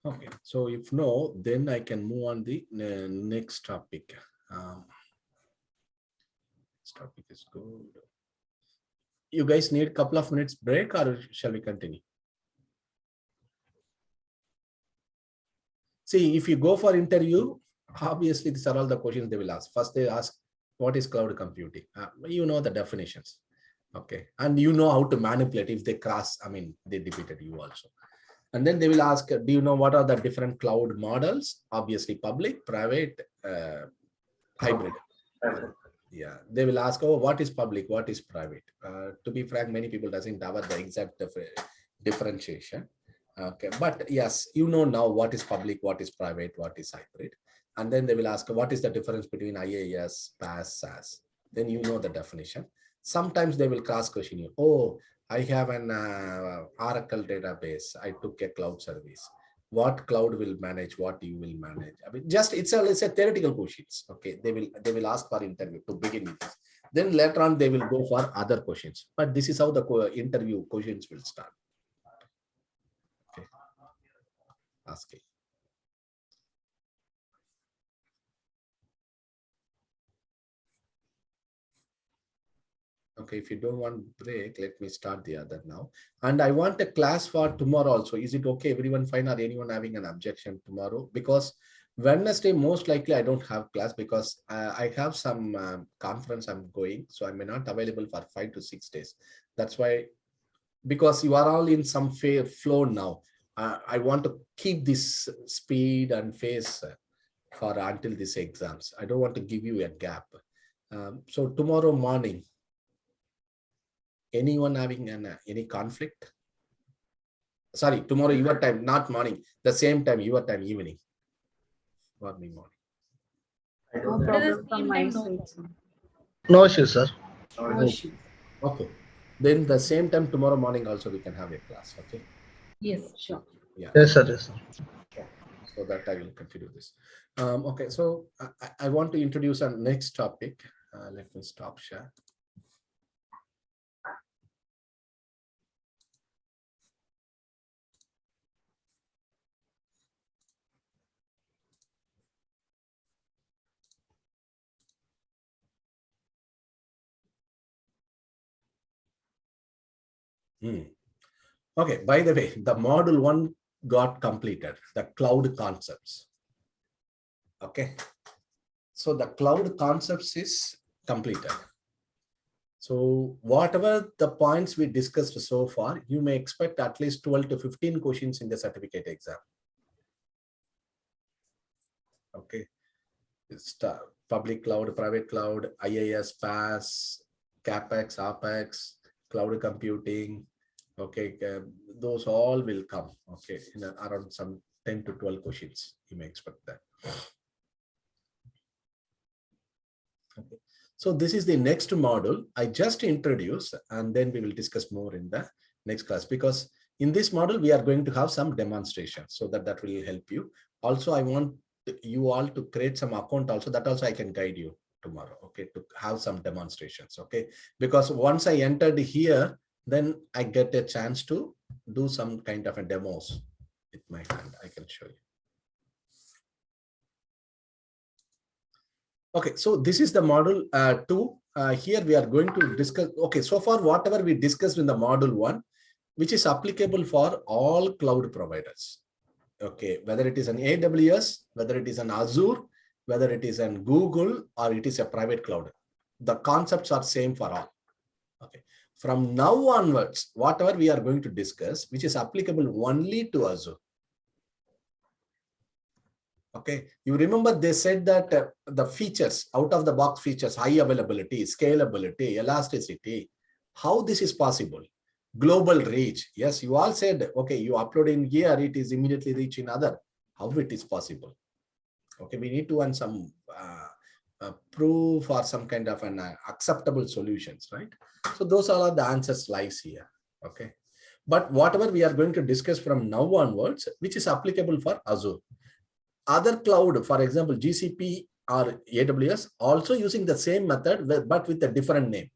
Okay, so if no, then I can move on the next topic. This topic is good. You guys need a couple of minutes break or shall we continue? See, if you go for interview, obviously these are all the questions they will ask. First they ask, what is cloud computing? You know the definitions. Okay, and you know how to manipulate if they cross, I mean, they defeated you also. And then they will ask, do you know what are the different cloud models? Obviously public, private, hybrid. Yeah, they will ask, oh, what is public, what is private? To be frank, many people doesn't have the exact differentiation. Okay, but yes, you know now what is public, what is private, what is hybrid. And then they will ask, what is the difference between IaaS, PaaS, SaaS? Then you know the definition. Sometimes they will cross question you, oh, I have an Oracle database. I took a cloud service. What cloud will manage, what you will manage? I mean, just it's a theoretical questions. Okay, they will ask for interview to begin with this. Then later on they will go for other questions. But this is how the interview questions will start. Okay, asking. Okay, if you don't want break, let me start the other now. And I want a class for tomorrow also. Is it okay? Everyone fine or anyone having an objection tomorrow? Because Wednesday, most likely I don't have class because I have some conference I'm going. So I may not available for 5 to 6 days. That's why, because you are all in some flow now. I want to keep this speed and pace for until these exams. I don't want to give you a gap. So tomorrow morning, anyone having any conflict? Sorry, tomorrow your time, not morning, the same time, your time, evening. Morning. No problem from my side, sir. No issue, sir. No issue. Okay. Then the same time tomorrow morning also we can have a class. Okay. Yes, sure. Yeah. Yes, sir. Yes, sir. So that I will continue this. Okay. So I want to introduce our next topic. Let me stop share. Okay, by the way, the module 1 got completed, the cloud concepts. Okay, so the cloud concepts is completed. So whatever the points we discussed so far, you may expect at least 12 to 15 questions in the certificate exam. Okay, it's public cloud, private cloud, IaaS, PaaS, CapEx, OpEx, cloud computing. Okay, those all will come. Okay, in around some 10 to 12 questions, you may expect that. Okay, so this is the next module I just introduced, and then we will discuss more in the next class, because in this module we are going to have some demonstrations, so that will help you. Also, I want you all to create some account also, that also I can guide you tomorrow. Okay, to have some demonstrations. Okay, because once I entered here, then I get a chance to do some kind of a demos with my hand. I can show you. Okay, so this is the module 2. Here we are going to discuss. Okay, so far whatever we discussed in the module 1, which is applicable for all cloud providers. Okay, whether it is an AWS, whether it is an Azure, whether it is an Google, or it is a private cloud, the concepts are same for all. Okay, from now onwards, whatever we are going to discuss, which is applicable only to Azure. Okay, you remember they said that the features, out of the box features, high availability, scalability, elasticity, how this is possible? Global reach. Yes, you all said, okay, you upload in here, it is immediately reach in other. How it is possible? Okay, we need to run some proof or some kind of an acceptable solutions, right? So those are the answers lies here. Okay, but whatever we are going to discuss from now onwards, which is applicable for Azure. Other cloud, for example, GCP or AWS, also using the same method, but with a different name.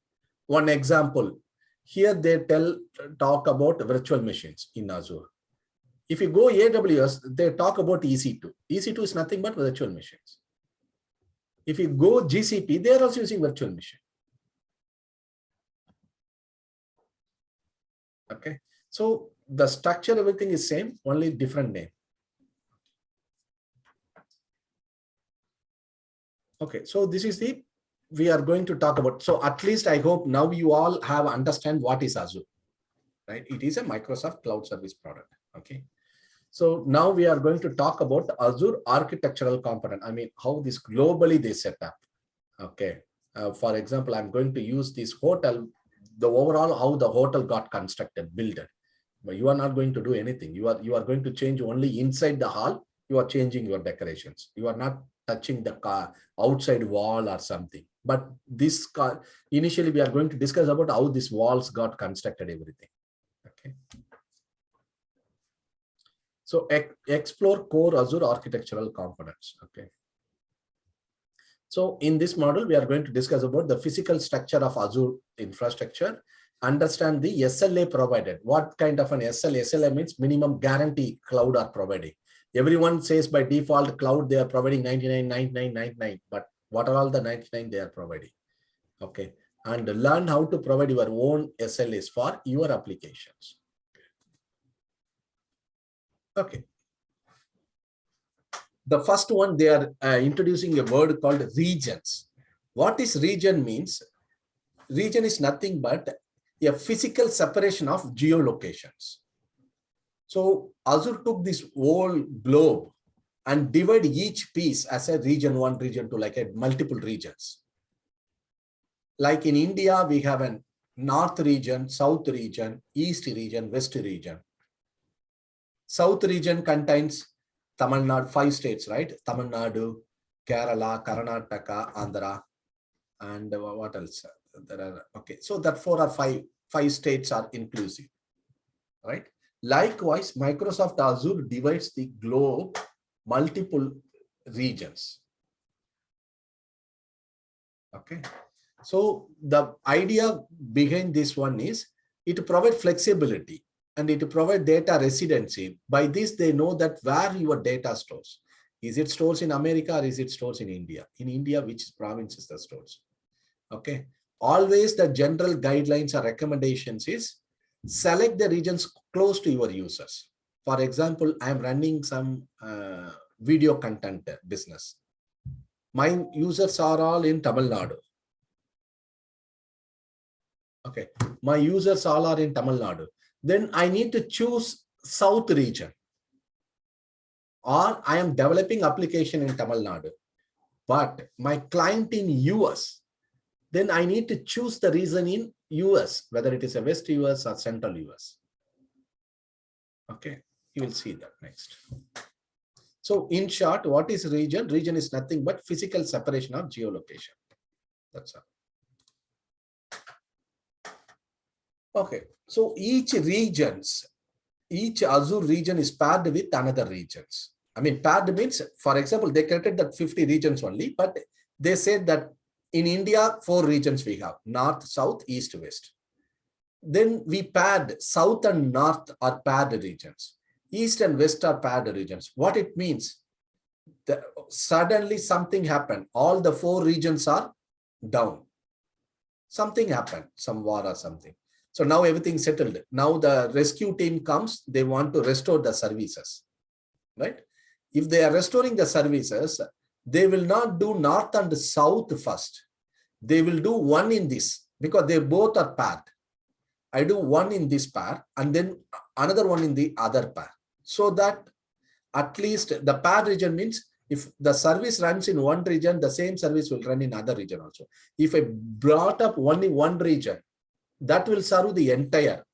One example, here they talk about virtual machines in Azure. If you go AWS, they talk about EC2. EC2 is nothing but virtual machines. If you go GCP, they are also using virtual machine. Okay, so the structure, everything is same, only different name. Okay, so this is the, we are going to talk about. So at least I hope now you all have understand what is Azure, right? It is a Microsoft cloud service product. Okay, so now we are going to talk about Azure architectural component. I mean, how this globally they set up. Okay, for example, I'm going to use this hotel, the overall how the hotel got constructed, built. But you are not going to do anything. You are going to change only inside the hall. You are changing your decorations. You are not touching the car outside wall or something. But this car, initially we are going to discuss about how these walls got constructed, everything. Okay. So explore core Azure architectural components. Okay. So in this model, we are going to discuss about the physical structure of Azure infrastructure, understand the SLA provided. What kind of an SLA means minimum guarantee cloud are providing. Everyone says by default cloud, they are providing 99, 99, 99, but what are all the 99 they are providing? Okay. And learn how to provide your own SLAs for your applications. Okay. The first one, they are introducing a word called regions. What is region means? Region is nothing but a physical separation of geolocations. So Azure took this whole globe and divide each piece as a region 1, region 2, like a multiple regions. Like in India, we have a north region, south region, east region, west region. South region contains Tamil Nadu, 5 states, right? Tamil Nadu, Kerala, Karnataka, Andhra, and what else? There are, okay, so that 4 or 5 states are inclusive, right? Likewise, Microsoft Azure divides the globe multiple regions. Okay, so the idea behind this one is it provides flexibility and it provides data residency. By this, they know that where your data stores. Is it stores in America or is it stores in India? In India, which province is the stores? Okay, always the general guidelines or recommendations is select the regions close to your users. For example, I'm running some video content business. My users are all in Tamil Nadu. Okay, my users all are in Tamil Nadu. Then I need to choose South region. Or I am developing application in Tamil Nadu. But my client in US, then I need to choose the region in US, whether it is a West US or Central US. Okay, you will see that next. So in short, what is region? Region is nothing but physical separation of geolocation. That's all. Okay, so each Azure region is paired with another regions. I mean, paired means, for example, they created that 50 regions only, but they said that in India, 4 regions we have, north, south, east, west. Then we paired south and north are paired regions. East and west are paired regions. What it means? Suddenly something happened. All the 4 regions are down. Something happened, some war or something. So now everything settled. Now the rescue team comes, they want to restore the services, right? If they are restoring the services, they will not do north and south first. They will do one in this because they both are paired. I do one in this pair and then another one in the other pair. So that at least the pair region means if the service runs in one region, the same service will run in other region also. If I brought up only one region, that will serve the entire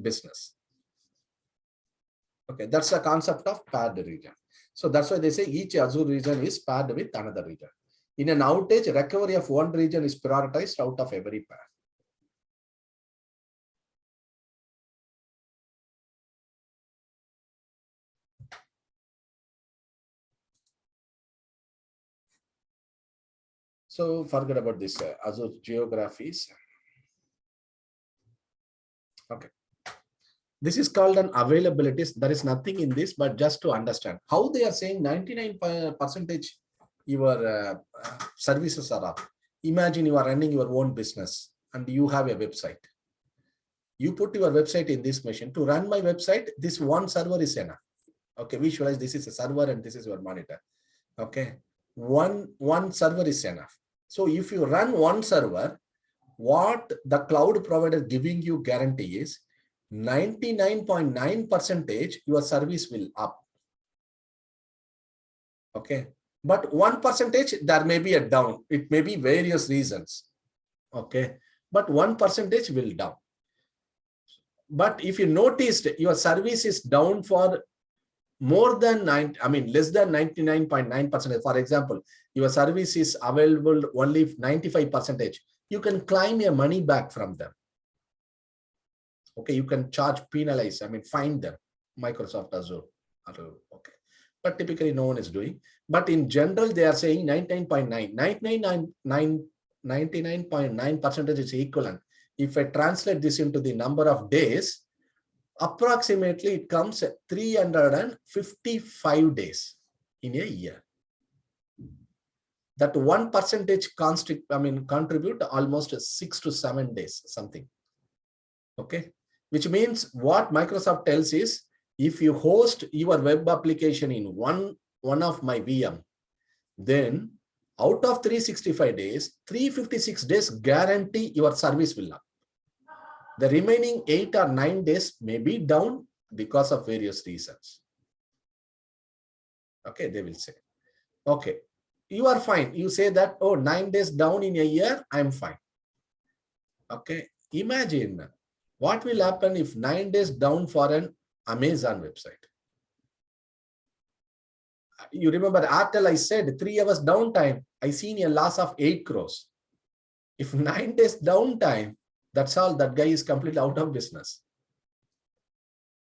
business. Okay, that's the concept of paired region. So that's why they say each Azure region is paired with another region. In an outage, recovery of one region is prioritized out of every pair. So forget about this Azure Geographies. Okay. This is called an availability. There is nothing in this, but just to understand how they are saying 99% your services are up. Imagine you are running your own business and you have a website. You put your website in this machine. To run my website, this one server is enough. Okay, visualize this is a server and this is your monitor. Okay, one server is enough. So if you run one server, what the cloud provider giving you guarantee is 99.9% your service will up. Okay, but 1% there may be a down. It may be various reasons. Okay, but 1% will down. But if you noticed your service is down for more than less than 99.9%. For example, your service is available only 95%. You can claim your money back from them. Okay, you can charge, penalize, fine them, Microsoft Azure. Okay, but typically no one is doing. But in general, they are saying 99.9% is equivalent. If I translate this into the number of days, approximately it comes at 355 days in a year. That 1% contribute almost 6 to 7 days, something. Okay, which means what Microsoft tells is if you host your web application in one of my VM, then out of 365 days, 356 days guarantee your service will up. The remaining 8 or 9 days may be down because of various reasons. Okay, they will say, okay, you are fine. You say that, oh, 9 days down in a year, I'm fine. Okay, imagine what will happen if 9 days down for an Amazon website. You remember Airtel, I said 3 hours downtime, I seen a loss of 8 crores. If 9 days downtime, that's all, that guy is completely out of business.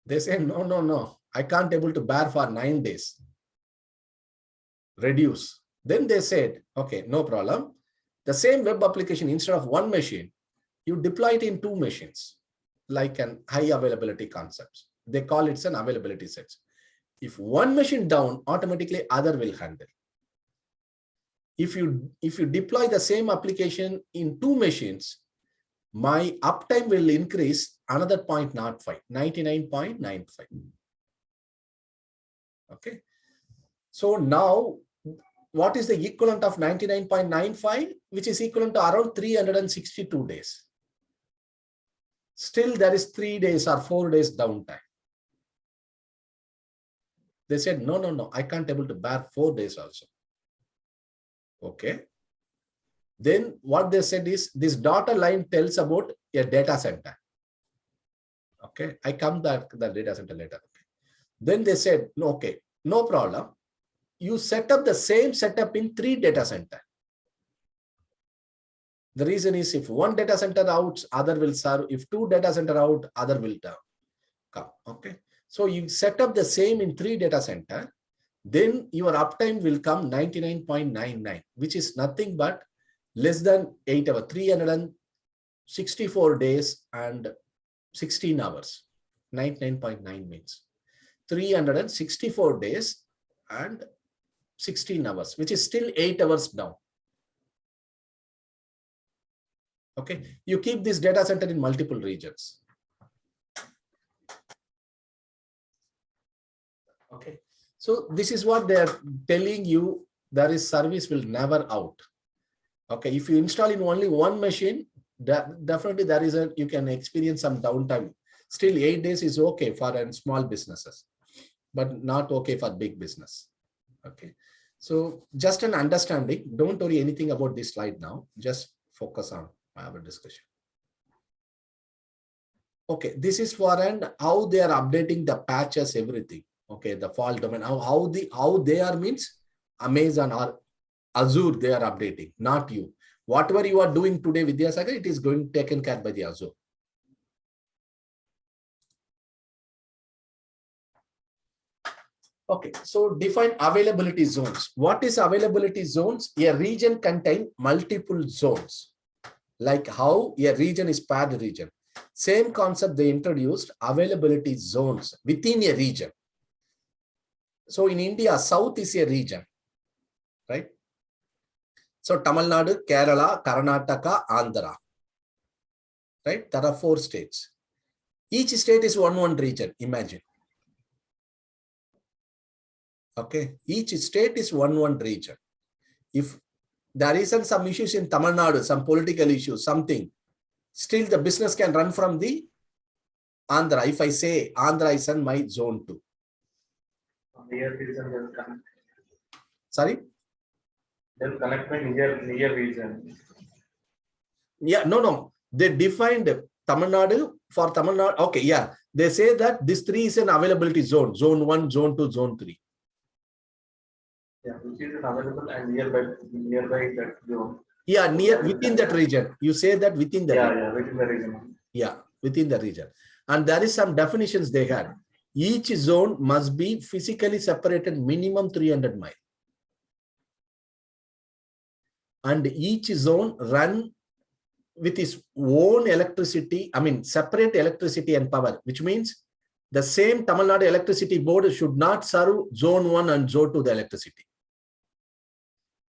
They say, no, I can't able to bear for 9 days. Reduce. Then they said, okay, no problem. The same web application, instead of one machine, you deploy it in 2 machines, like an high availability concepts. They call it an availability sets. If one machine down, automatically other will handle. If you deploy the same application in 2 machines, my uptime will increase another 0.05, 99.95. Okay. So now, what is the equivalent of 99.95, which is equivalent to around 362 days. Still, there is 3 days or 4 days downtime. They said, no, I can't able to bear 4 days also. Okay. Then what they said is this dotted line tells about a data center. Okay, I come back to the data center later. Okay. Then they said, okay, no problem. You set up the same setup in 3 data centers. The reason is if one data center out, other will serve. If 2 data center out, other will come. Okay. So you set up the same in 3 data center, then your uptime will come 99.99, which is nothing but less than 8 hours, 364 days and 16 hours. 99.9 means 364 days and 16 hours, which is still 8 hours down. Okay, you keep this data center in multiple regions. Okay, so this is what they are telling you. There is service will never out. Okay, if you install in only one machine, definitely there is you can experience some downtime. Still 8 days is okay for small businesses, but not okay for big business. Okay. So just an understanding, don't worry anything about this slide now, just focus on our discussion. Okay, this is for how they are updating the patches, everything. Okay, the fault domain, how they are means Amazon or Azure, they are updating, not you. Whatever you are doing today with Vidyasagar, it is going taken care by the Azure. Okay, so define availability zones. What is availability zones? A region contains multiple zones, like how a region is paired region. Same concept they introduced, availability zones within a region. So in India, South is a region, right? So Tamil Nadu, Kerala, Karnataka, Andhra, right? There are 4 states. Each state is one region, imagine. Okay, each state is one region. If there isn't some issues in Tamil Nadu, some political issues, something, still the business can run from the Andhra. If I say Andhra is in my zone 2. Sorry? They'll connect my near region. Yeah, no. They defined Tamil Nadu for Tamil Nadu. Okay, yeah. They say that this 3 is an availability zone. Zone 1, zone 2, zone 3. Yeah, which is available and nearby that zone. Yeah, within that region. You say that within the region. Yeah, within the region. Yeah, within the region. And there is some definitions they had. Each zone must be physically separated minimum 300 miles. And each zone run with its own electricity, separate electricity and power, which means the same Tamil Nadu electricity board should not serve zone 1 and zone 2 the electricity.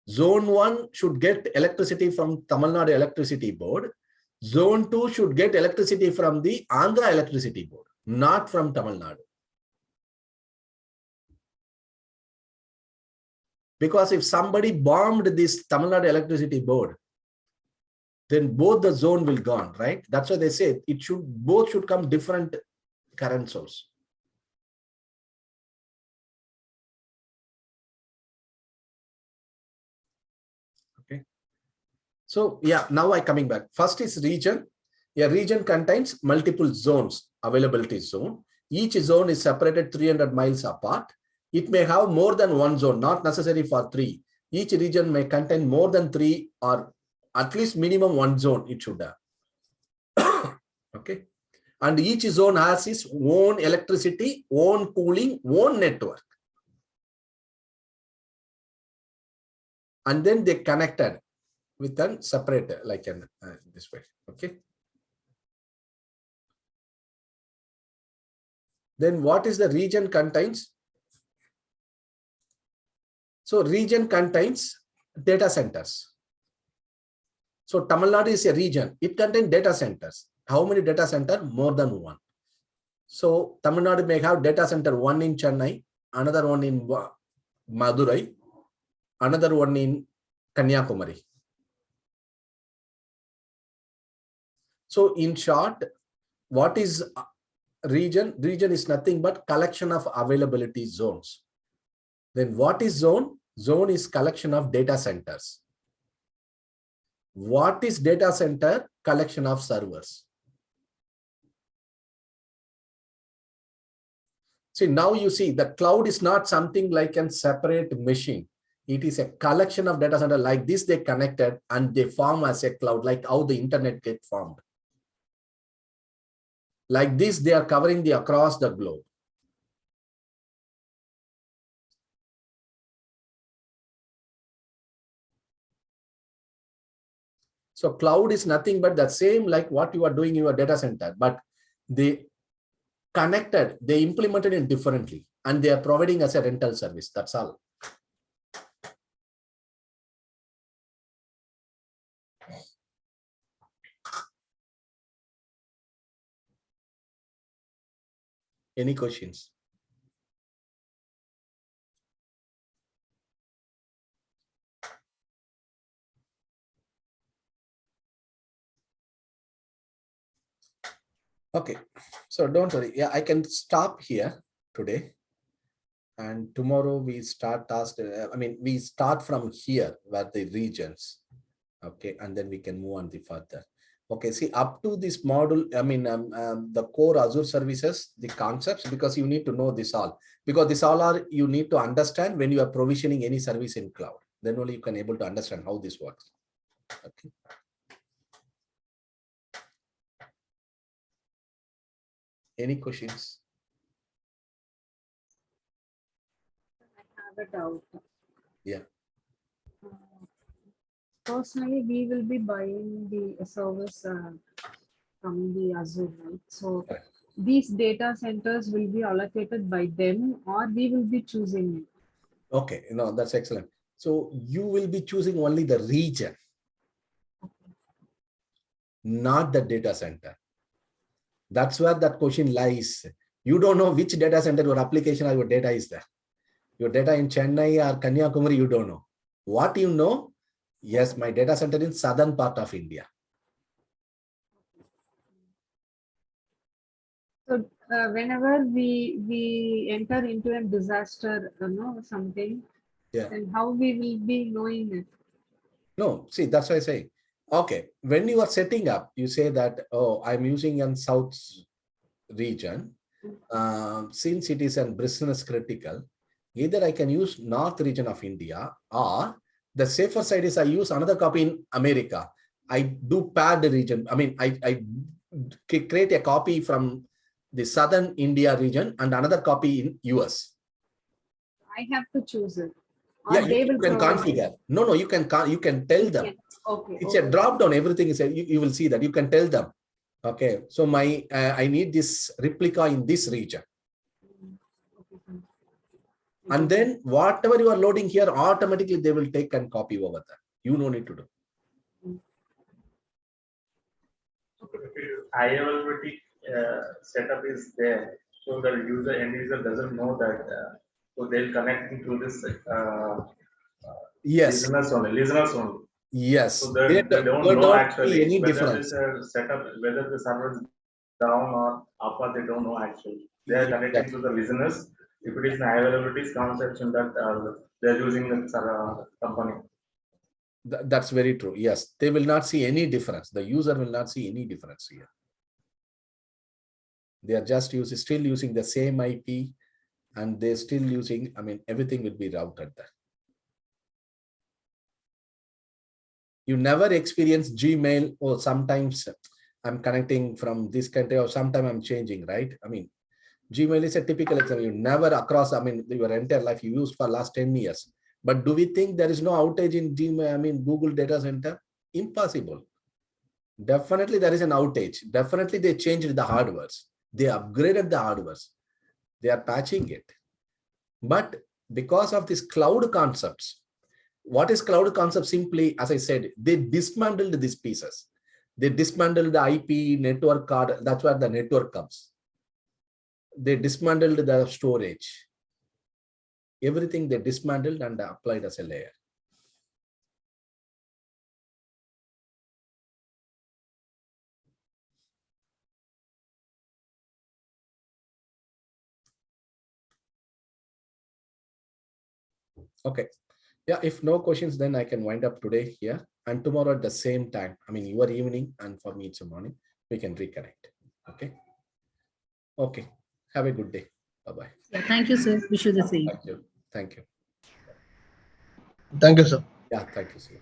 Zone 1 should get electricity from Tamil Nadu electricity board. Zone 2 should get electricity from the Andhra electricity board, not from Tamil Nadu. Because if somebody bombed this Tamil Nadu electricity board, then both the zone will gone, right? That's why they say both should come different current source. Okay. So yeah, now I coming back. First is region. A region contains multiple zones, availability zone. Each zone is separated 300 miles apart. It may have more than one zone, not necessary for 3. Each region may contain more than 3 or at least minimum 1 zone it should have. Okay. And each zone has its own electricity, own cooling, own network. And then they connected with a separate, like this way. Okay. Then what is the region contains? So region contains data centers. So Tamil Nadu is a region. It contains data centers. How many data centers? More than 1. So Tamil Nadu may have data center 1 in Chennai, another one in Madurai, another one in Kanyakumari. So in short, what is region? Region is nothing but collection of availability zones. Then what is zone? Zone is collection of data centers. What is data center? Collection of servers. See, now you see the cloud is not something like a separate machine. It is a collection of data center like this. They connected and they form as a cloud, like how the internet get formed. Like this, they are covering the across the globe. So cloud is nothing but the same like what you are doing in your data center, but they connected, they implemented it differently, and they are providing as a rental service. That's all. Any questions? Okay, so don't worry. Yeah, I can stop here today. And tomorrow we start we start from here where the regions. Okay, and then we can move on the further. Okay, see, up to this module, the core Azure services, the concepts, because you need to know this all, because this all are you need to understand when you are provisioning any service in cloud. Then only you can able to understand how this works. Okay. Any questions? I have a doubt. Yeah. Personally, we will be buying the service from the Azure, right? So Correct. these data centers will be allocated by them, or we will be choosing it. Okay, no, that's excellent. So you will be choosing only the region, not the data center. That's where that question lies. You don't know which data center your application or your data is there. Your data in Chennai or Kanyakumari, you don't know. What you know, yes, my data center in southern part of India. So whenever we enter into a disaster, something, Yeah. then how we will be knowing it? No, see, that's why I say, okay, when you are setting up, you say that, oh, I'm using in South region. Since it is a business critical, either I can use North region of India, or the safer side is I use another copy in America. I do paired region. I create a copy from the Southern India region and another copy in US. I have to choose it. Or Yeah, they you will can provide configure. it. No, you can tell them. Yes. Okay. It's a drop down. Everything is you will see that you can tell them. Okay, so my I need this replica in this region. Okay, fine. And then whatever you are loading here, automatically they will take and copy over there. You no need to do. High availability setup is there, so the end user doesn't know that. So they'll connect into this Yes, listeners only. yes. So They they don't don't know see actually any whether this difference. setup, whether the server is down or up, or they don't know actually. They are connecting Yes. to the listeners. If it is an high availability conception that they are using the company. That's very true. Yes, they will not see any difference. The user will not see any difference here. They are just still using the same IP, and they're still using, everything will be routed there. You never experience Gmail, or sometimes I'm connecting from this country, or sometime I'm changing, right? Gmail is a typical example. You never across, your entire life you used for last 10 years. But do we think there is no outage in Gmail, Google data center? Impossible. Definitely there is an outage. Definitely they changed the hardwares. They upgraded the hardwares. They are patching it. But because of these cloud concepts, what is cloud concept? Simply, as I said, they dismantled these pieces. They dismantled the IP network card. That's where the network comes. They dismantled the storage. Everything they dismantled and applied as a layer. Okay. Yeah, if no questions, then I can wind up today here, and tomorrow at the same time. Your evening, and for me it's a morning. We can reconnect. Okay. Okay. Have a good day. Bye-bye. Yeah, thank you, sir. Wish you the same. Thank you. Thank you. Thank you, sir. Yeah, thank you, sir.